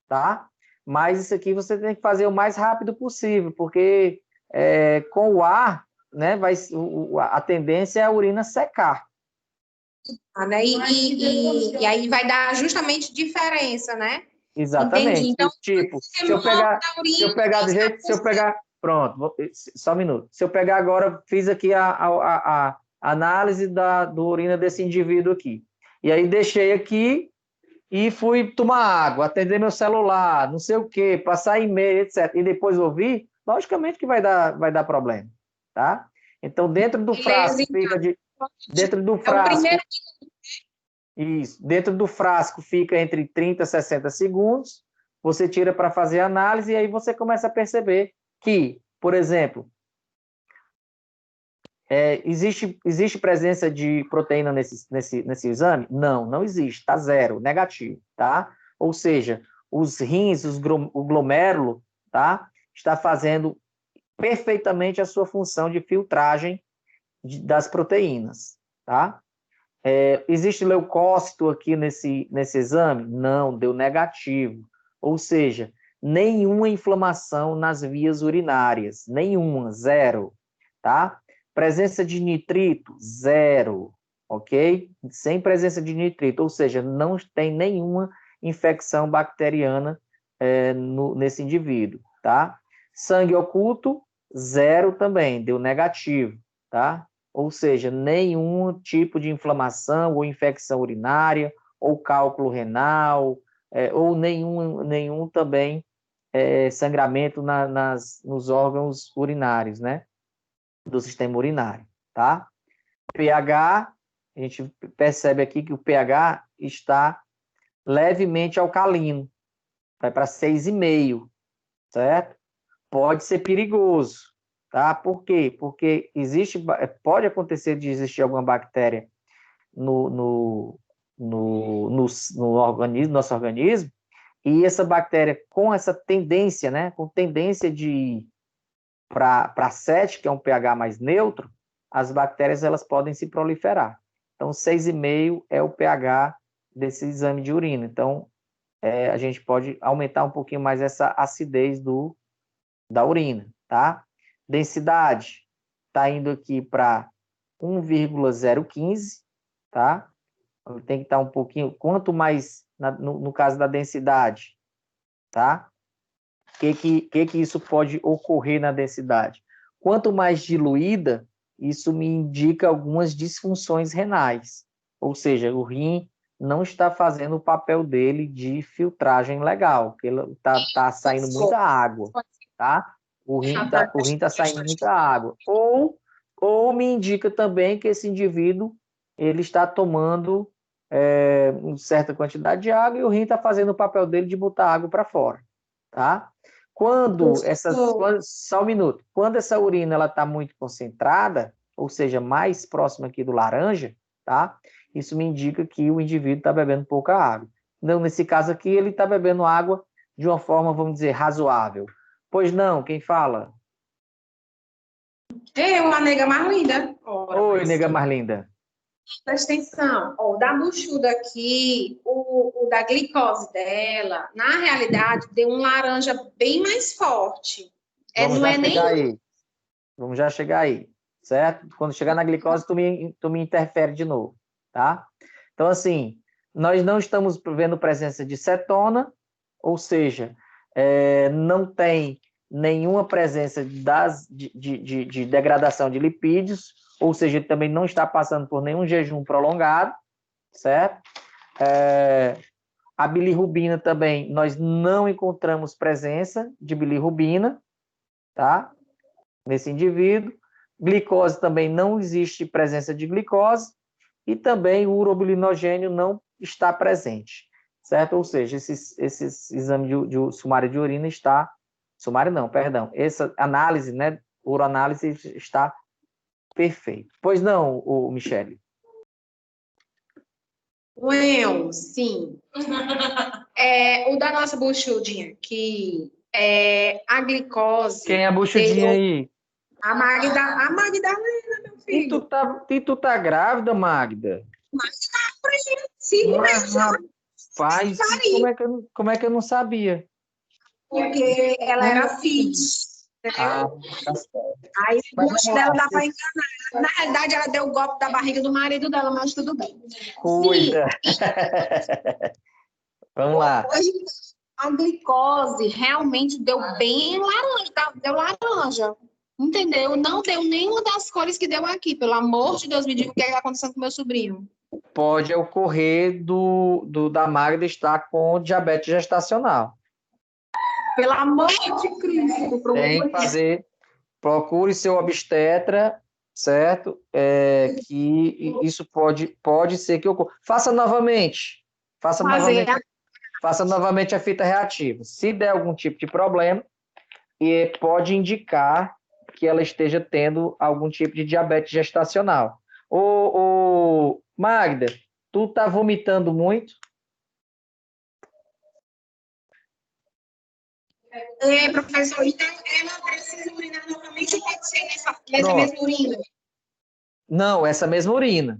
tá? Mas isso aqui você tem que fazer o mais rápido possível, porque com o ar, né, a tendência é a urina secar. Né? E aí vai dar justamente diferença, né? Exatamente. Entendi. Então, tipo, se eu pegar do jeito, se eu pegar, pronto, só um minuto. Se eu pegar agora, fiz aqui a análise da urina desse indivíduo aqui. E aí deixei aqui e fui tomar água, atender meu celular, não sei o quê, passar e-mail, etc. E depois ouvir, logicamente que vai dar problema, tá? Então, dentro do frasco, dentro do frasco, isso, dentro do frasco fica entre 30 e 60 segundos, você tira para fazer a análise e aí você começa a perceber que, por exemplo, existe presença de proteína nesse exame? Não existe, está zero, negativo, tá? Ou seja, os rins, o glomérulo, tá? Está fazendo perfeitamente a sua função de filtragem das proteínas, tá? Existe leucócito aqui nesse exame? Não, deu negativo. Ou seja, nenhuma inflamação nas vias urinárias, nenhuma, zero, tá? Presença de nitrito, zero, ok? Sem presença de nitrito, ou seja, não tem nenhuma infecção bacteriana nesse indivíduo, tá? Sangue oculto, zero também, deu negativo, tá? Ou seja, nenhum tipo de inflamação ou infecção urinária, ou cálculo renal, ou nenhum também sangramento nos órgãos urinários, né? Do sistema urinário, tá? pH, a gente percebe aqui que o pH está levemente alcalino, vai para 6,5, certo? Pode ser perigoso, tá? Por quê? Porque pode acontecer de existir alguma bactéria no organismo, nosso organismo, e essa bactéria com essa tendência, né? Com tendência de ir para 7, que é um pH mais neutro, as bactérias elas podem se proliferar. Então, 6,5 é o pH desse exame de urina. Então, a gente pode aumentar um pouquinho mais essa acidez da urina, tá? Densidade está indo aqui para 1,015, tá? Tem que estar um pouquinho, quanto mais, no caso da densidade, tá? Que isso pode ocorrer na densidade? Quanto mais diluída, isso me indica algumas disfunções renais, ou seja, o rim não está fazendo o papel dele de filtragem legal, porque ele está saindo muita água, tá? O rim está saindo muita água. Ou me indica também que esse indivíduo ele está tomando uma certa quantidade de água e o rim está fazendo o papel dele de botar água para fora, tá? Só um minuto. Quando essa urina ela está muito concentrada, ou seja, mais próxima aqui do laranja, tá? Isso me indica que o indivíduo está bebendo pouca água. Então, nesse caso aqui, ele está bebendo água de uma forma, vamos dizer, razoável. Pois não, quem fala? Eu, a nega mais linda. Oi, nega mais linda. Presta atenção. Ó, o da buchuda aqui, o da glicose dela, na realidade, deu um laranja bem mais forte. Vamos já chegar aí, certo? Quando chegar na glicose, tu me interfere de novo, tá? Então, assim, nós não estamos vendo presença de cetona, ou seja, não tem nenhuma presença de degradação de lipídios, ou seja, ele também não está passando por nenhum jejum prolongado, certo? A bilirrubina também, nós não encontramos presença de bilirrubina, tá? Nesse indivíduo. Glicose também não existe presença de glicose e também o urobilinogênio não está presente, certo? Ou seja, esse exame de sumário de urina está... Sumário não, perdão. Essa análise, né, uroanálise está perfeito. Pois não, Michele? Eu, sim. O da nossa buchudinha, que a glicose... Quem é a buchudinha aí? A Magdalena, meu E filho. tu tá grávida, Magda? Cinco Mas, meses já, rapaz, como é que eu não sabia? porque ela era fit. Ah, Entendeu? tá certo. Aí o Mas gosto vamos dela lá, dá para enganar. Na realidade, ela deu o golpe da barriga do marido dela, mas tudo bem. cuida. Vamos lá. Hoje, a glicose realmente deu bem laranja, deu laranja. Entendeu? Não deu nenhuma das cores que deu aqui. Pelo amor de Deus, me diga o que está acontecendo com meu sobrinho. Pode ocorrer da Magda estar com diabetes gestacional. Pelo amor de Cristo, Tem que fazer, procure seu obstetra, certo? Que isso pode ser que ocorra. Faça novamente. Faça novamente a fita reativa. Se der algum tipo de problema, pode indicar que ela esteja tendo algum tipo de diabetes gestacional. Magda, tu tá vomitando muito? Professor, então ela precisa urinar novamente ou pode ser nessa Pronto. mesma urina? Não, essa mesma urina.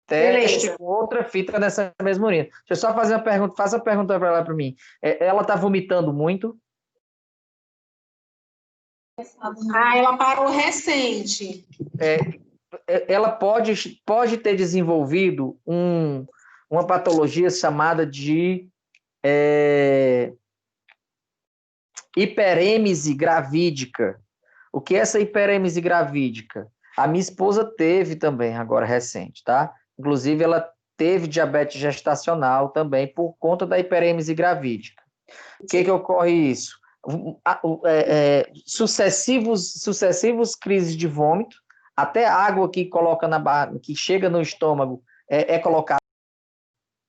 Teste Beleza. outra fita nessa mesma urina. Deixa eu só fazer uma pergunta. Faça a pergunta para ela para mim. Ela tá vomitando muito? Ela parou recente. Ela pode ter desenvolvido uma patologia chamada de hiperêmese gravídica. O que é essa hiperêmese gravídica? A minha esposa teve também, agora recente, tá? Inclusive, ela teve diabetes gestacional também por conta da hiperêmese gravídica. O que ocorre isso? Sucessivos crises de vômito, até a água que coloca na barra, que chega no estômago, é colocada,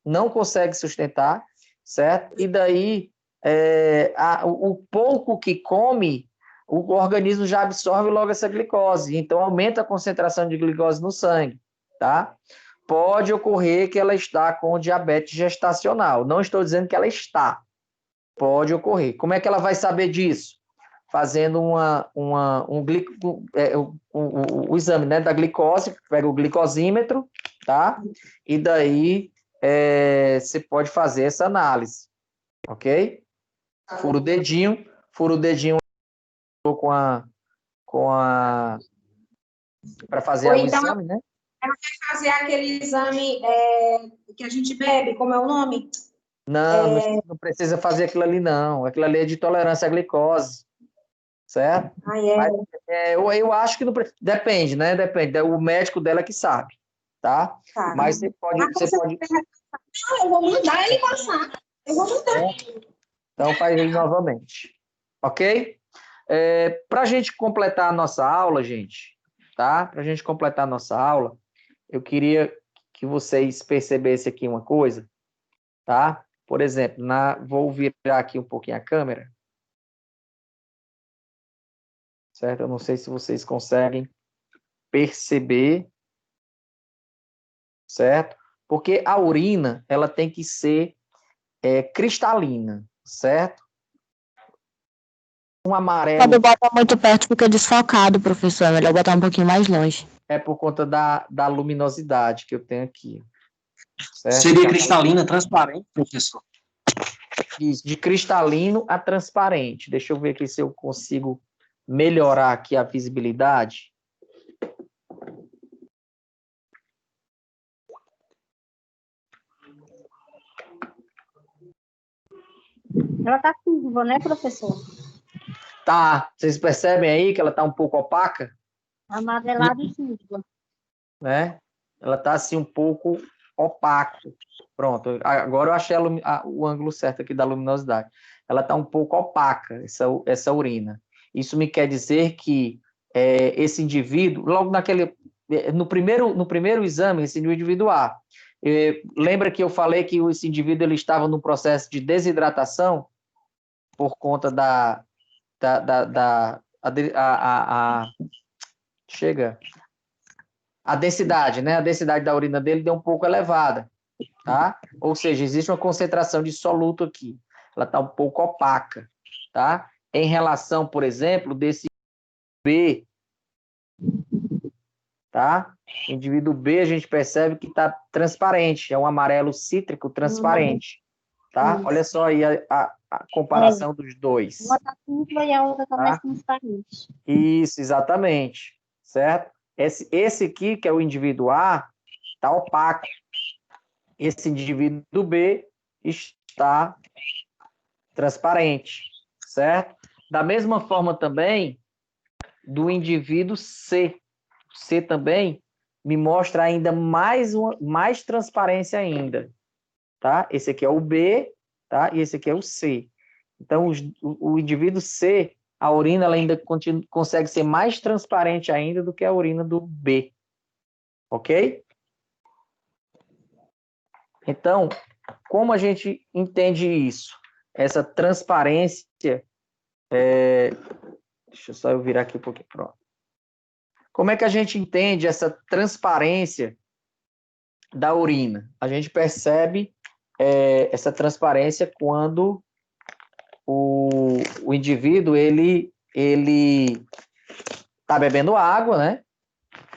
não consegue sustentar, certo? E daí, o pouco que come, o organismo já absorve logo essa glicose, então aumenta a concentração de glicose no sangue, tá? Pode ocorrer que ela está com diabetes gestacional. Não estou dizendo que ela está. Pode ocorrer. Como é que ela vai saber disso? Fazendo o exame, né, da glicose, pega o glicosímetro, tá? E daí você pode fazer essa análise, ok? Fura o dedinho para fazer o então, exame, né? ela vai fazer aquele exame que a gente bebe, como é o nome? Não precisa fazer aquilo ali, não. Aquilo ali é de tolerância à glicose, certo? Mas, eu acho que não depende, né? Depende. O médico dela que sabe, tá? Mas você pode. Não, eu vou mandar ele passar. Eu vou mandar. Então faz ele novamente, ok? Para a gente completar a nossa aula, gente, tá? Para a gente completar a nossa aula, eu queria que vocês percebessem aqui uma coisa, tá? Por exemplo, vou virar aqui um pouquinho a câmera, certo? Eu não sei se vocês conseguem perceber, certo? Porque a urina, ela tem que ser cristalina, certo? Um amarelo... Pode botar muito perto, fica desfocado, professor. É melhor botar um pouquinho mais longe. É por conta da luminosidade que eu tenho aqui. Certo? Seria cristalina, transparente, professor? De cristalino a transparente. Deixa eu ver aqui se eu consigo melhorar aqui a visibilidade. Ela tá curva, né, professor? Tá. Vocês percebem aí que ela tá um pouco opaca? Amarelada e curva. Né? Ela tá assim um pouco opaco. Pronto. Agora eu achei o ângulo certo aqui da luminosidade. Ela tá um pouco opaca, essa urina. Isso me quer dizer que esse indivíduo, logo no primeiro exame, esse indivíduo A, lembra que eu falei que esse indivíduo ele estava num processo de desidratação por conta a densidade, né? A densidade da urina dele deu um pouco elevada, tá? Ou seja, existe uma concentração de soluto aqui. Ela está um pouco opaca, tá? Em relação, por exemplo, desse B, tá? O indivíduo B, a gente percebe que está transparente, é um amarelo cítrico transparente, tá? Olha só aí a comparação dos dois. Uma tá simples e a outra tá mais transparente. Isso, exatamente, certo? Esse aqui, que é o indivíduo A, está opaco. Esse indivíduo B está transparente, certo? Da mesma forma também, do indivíduo C. C também me mostra ainda mais transparência ainda, tá? Esse aqui é o B, tá? E esse aqui é o C. Então, o indivíduo C, a urina ela ainda consegue ser mais transparente ainda do que a urina do B, ok? Então, como a gente entende isso? Essa transparência, deixa só eu virar aqui um pouquinho, pronto. Como é que a gente entende essa transparência da urina? A gente percebe essa transparência quando o indivíduo ele está bebendo água, né?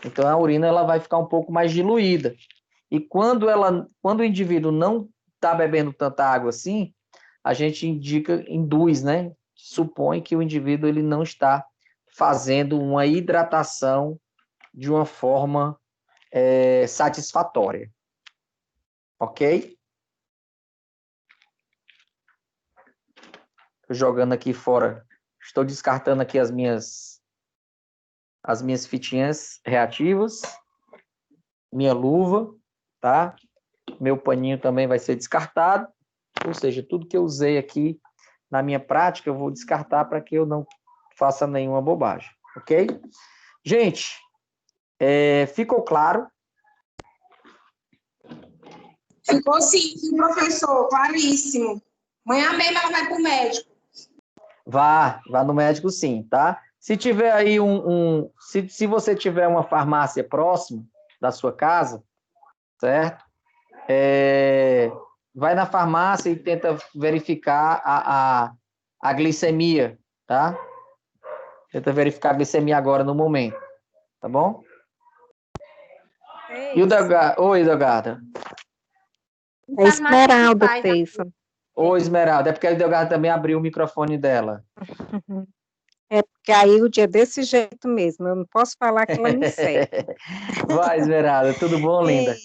Então a urina ela vai ficar um pouco mais diluída. E quando o indivíduo não está bebendo tanta água assim, a gente induz, né? Supõe que o indivíduo ele não está fazendo uma hidratação de uma forma satisfatória. Ok? Jogando aqui fora, estou descartando aqui as minhas fitinhas reativas, minha luva, tá? Meu paninho também vai ser descartado, ou seja, tudo que eu usei aqui na minha prática eu vou descartar para que eu não faça nenhuma bobagem, ok? Gente, ficou claro? Ficou sim, professor, claríssimo. Amanhã mesmo ela vai para o médico. Vá no médico sim, tá? Se tiver aí se você tiver uma farmácia próxima da sua casa, certo? Vai na farmácia e tenta verificar a glicemia, tá? Tenta verificar a glicemia agora no momento, tá bom? E o Delgado? Oi, Delgada. É Esmeralda fez. Ô, Esmeralda, é porque a Delgada também abriu o microfone dela. É porque aí o dia é desse jeito mesmo, eu não posso falar que ela me segue. Vai, Esmeralda, tudo bom, linda?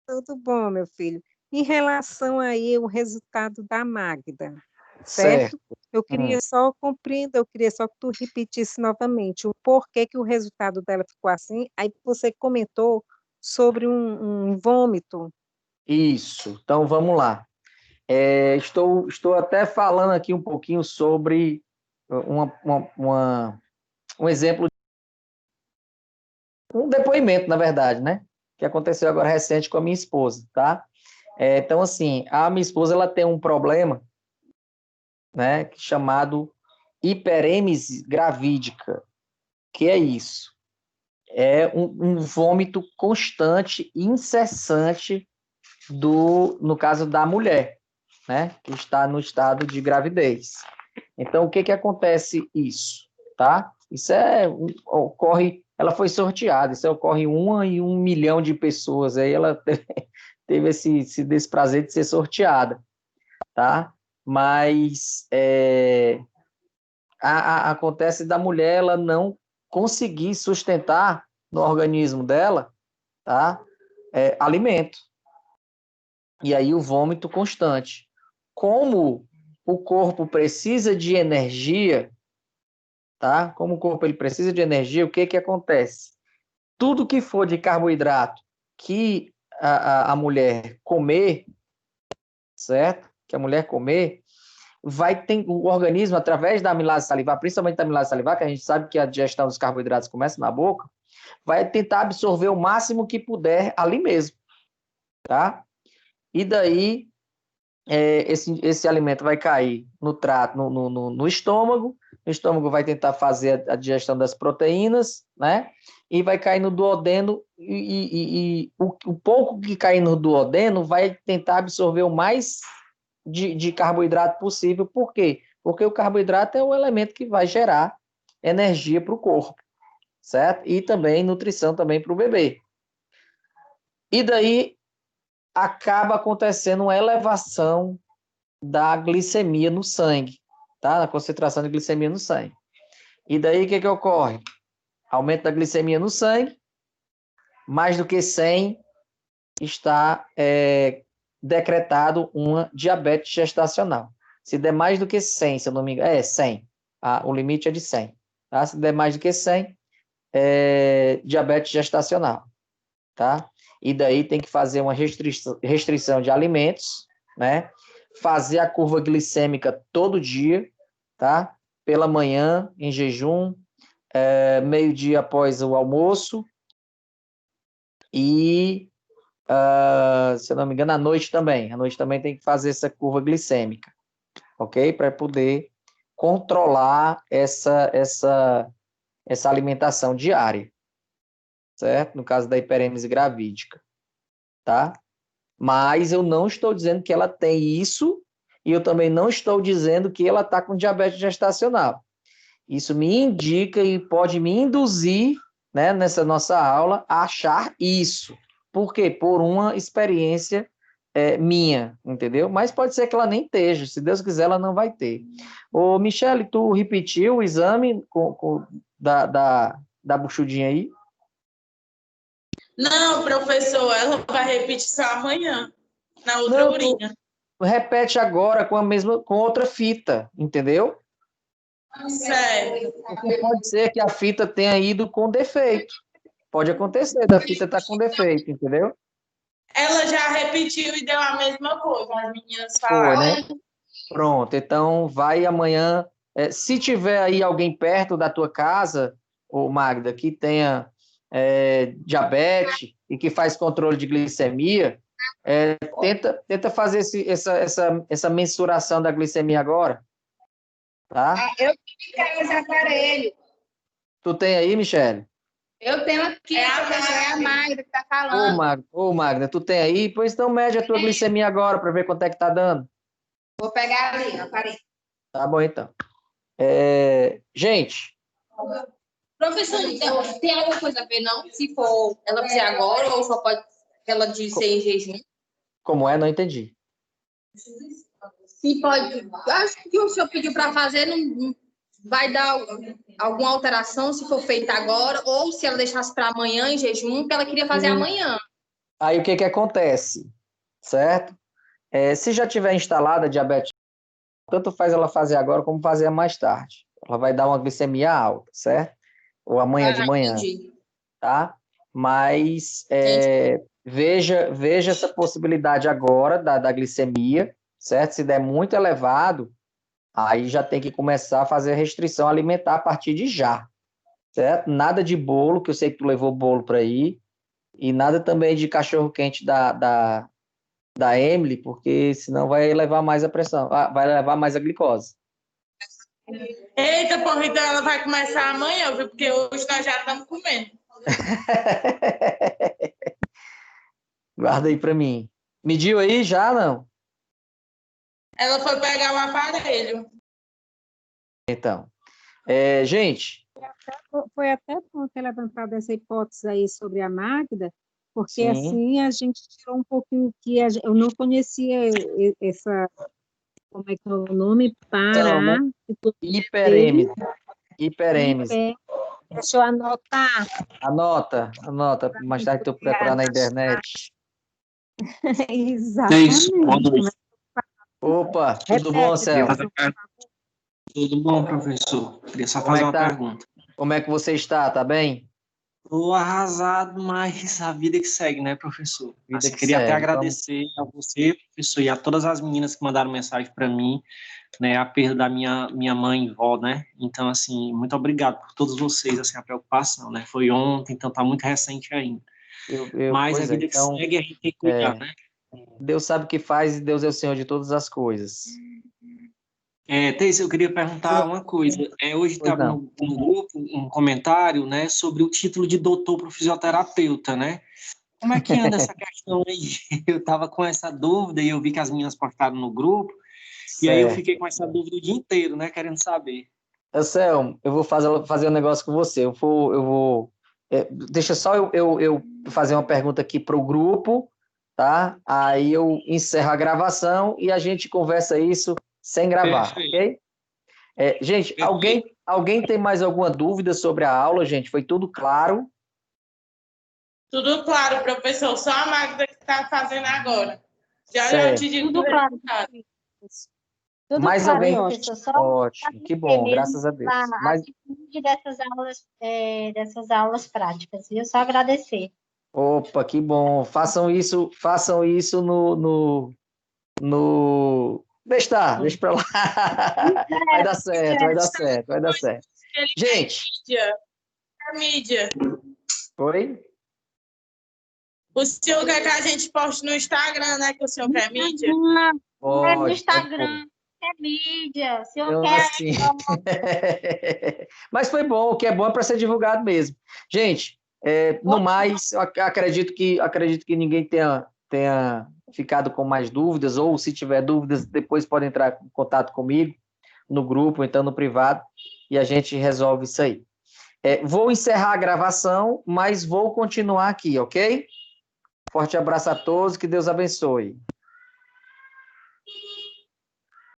Tudo bom, meu filho. Em relação aí ao resultado da Magda, certo? Eu queria só compreender, eu queria só que tu repetisse novamente o porquê que o resultado dela ficou assim. Aí você comentou sobre um vômito. Isso, então vamos lá. Estou até falando aqui um pouquinho sobre um exemplo, um depoimento, na verdade, né? Que aconteceu agora recente com a minha esposa, tá? Então, assim, a minha esposa ela tem um problema, né, chamado hiperêmese gravídica. Que é isso? É um vômito constante, incessante no caso da mulher, né, que está no estado de gravidez. Então, o que acontece isso, tá? Isso ocorre, ela foi sorteada, isso ocorre 1 em 1 milhão de pessoas, aí ela teve esse desprazer de ser sorteada, tá? Mas acontece da mulher ela não conseguir sustentar no organismo dela, tá? Alimento. E aí o vômito constante. Como o corpo precisa de energia, tá? Como o corpo ele precisa de energia, o que acontece? Tudo que for de carboidrato que a mulher comer, certo? Que a mulher comer, vai ter o organismo, através da amilase salivar, principalmente da amilase salivar, que a gente sabe que a digestão dos carboidratos começa na boca, vai tentar absorver o máximo que puder ali mesmo, tá? E daí, esse alimento vai cair no trato, no estômago, o estômago vai tentar fazer a digestão das proteínas, né? E vai cair no duodeno, e o pouco que cair no duodeno vai tentar absorver o mais de carboidrato possível. Por quê? Porque o carboidrato é o elemento que vai gerar energia para o corpo, certo? E também nutrição também para o bebê. E daí acaba acontecendo uma elevação da glicemia no sangue, tá? Na concentração de glicemia no sangue. E daí o que ocorre? Aumento da glicemia no sangue, mais do que 100 está decretado uma diabetes gestacional. Se der mais do que 100, se eu não me engano, 100. O limite é de 100. Tá? Se der mais do que 100, diabetes gestacional. Tá? E daí tem que fazer uma restrição de alimentos, né? Fazer a curva glicêmica todo dia, tá? Pela manhã, em jejum, meio-dia após o almoço e, se eu não me engano, à noite também. À noite também tem que fazer essa curva glicêmica, ok? Para poder controlar essa alimentação diária, certo? No caso da hiperêmese gravídica, tá? Mas eu não estou dizendo que ela tem isso e eu também não estou dizendo que ela está com diabetes gestacional. Isso me indica e pode me induzir, né, nessa nossa aula, a achar isso. Por quê? Por uma experiência minha, entendeu? Mas pode ser que ela nem esteja. Se Deus quiser, ela não vai ter. Ô, Michele, tu repetiu o exame da buchudinha aí? Não, professor, ela vai repetir só amanhã, na outra urina. Repete agora com outra fita, entendeu? Certo. Porque pode ser que a fita tenha ido com defeito. Pode acontecer, da fita estar com defeito, entendeu? Ela já repetiu e deu a mesma coisa, as meninas falaram. Foi, né? Pronto, então vai amanhã. Se tiver aí alguém perto da tua casa, ô Magda, que tenha diabetes e que faz controle de glicemia, tenta fazer essa mensuração da glicemia agora. Tá? Eu tenho esse aparelho. Tu tem aí, Michele? Eu tenho aqui, é a Magda que tá falando. Ô, Magda, tu tem aí? Pois então mede a tua glicemia agora para ver quanto é que tá dando. Vou pegar ali, ó, aparelho. Tá bom, então. Gente. Professor, tem alguma coisa a ver, não? Se for ela fizer agora ou só pode ela dizer em jejum? Como é? Não entendi. Se pode. Acho que o senhor pediu para fazer, não vai dar alguma alteração se for feita agora, ou se ela deixasse para amanhã em jejum, que ela queria fazer amanhã. Aí o que acontece? Certo? Se já tiver instalada a diabetes, tanto faz ela fazer agora como fazer mais tarde. Ela vai dar uma glicemia alta, certo? Ou amanhã de manhã. Entendi. Tá? Mas veja essa possibilidade agora da glicemia, certo? Se der muito elevado, aí já tem que começar a fazer restrição alimentar a partir de já, certo? Nada de bolo, que eu sei que tu levou bolo para aí, e nada também de cachorro-quente da Emily, porque senão vai levar mais a pressão, vai levar mais a glicose. Eita, porra, então ela vai começar amanhã, viu? Porque hoje nós já estamos comendo. Guarda aí para mim. Mediu aí já, não? Ela foi pegar o aparelho. Então, gente... Foi até bom ter levantado essa hipótese aí sobre a Magda, porque Sim. assim a gente tirou um pouquinho que eu não conhecia essa, como é que é o nome? Hiperêmese. Deixa eu anotar. Anota, mais tarde tu procurar na internet. Exatamente. É isso, boa noite. Opa, tudo bom, Celso? Tudo bom, professor? Queria só fazer uma pergunta. Como é que você está? Tá bem? Estou arrasado, mas a vida que segue, né, professor? Eu queria até agradecer a você, professor, e a todas as meninas que mandaram mensagem para mim, né, a perda da minha mãe e vó, né? Então, assim, muito obrigado por todos vocês, assim, a preocupação, né? Foi ontem, então tá muito recente ainda. Mas a vida que segue, a gente tem que cuidar, né? Deus sabe o que faz e Deus é o Senhor de todas as coisas. Thaís, eu queria perguntar uma coisa. Hoje estava no grupo um comentário, né, sobre o título de doutor para o fisioterapeuta, né? Como é que anda essa questão aí? Eu estava com essa dúvida e eu vi que as meninas postaram no grupo, e aí eu fiquei com essa dúvida o dia inteiro, né, querendo saber. Anselmo, eu vou fazer um negócio com você. Deixa só eu fazer uma pergunta aqui para o grupo, tá? Aí eu encerro a gravação e a gente conversa isso sem gravar, ok? Gente, alguém tem mais alguma dúvida sobre a aula, gente? Foi tudo claro? Tudo claro, professor. Só a Magda que está fazendo agora. Já eu te digo Tudo claro. Tudo mais claro, alguém? professor. Só Ótimo, que bom, graças a Deus. a atitude dessas aulas práticas, viu? Só agradecer. Opa, que bom. Façam isso no... Deixa pra lá. Vai dar certo. Gente. Mídia. Oi? O senhor quer que a gente poste no Instagram, né? Que o senhor quer mídia? Não é no Instagram, é mídia. O senhor quer... Assim. Mas foi bom, o que é bom é para ser divulgado mesmo. Gente, no mais, eu acredito que ninguém tenha ficado com mais dúvidas, ou se tiver dúvidas, depois pode entrar em contato comigo, no grupo, então no privado, e a gente resolve isso aí. Vou encerrar a gravação, mas vou continuar aqui, ok? Forte abraço a todos, que Deus abençoe.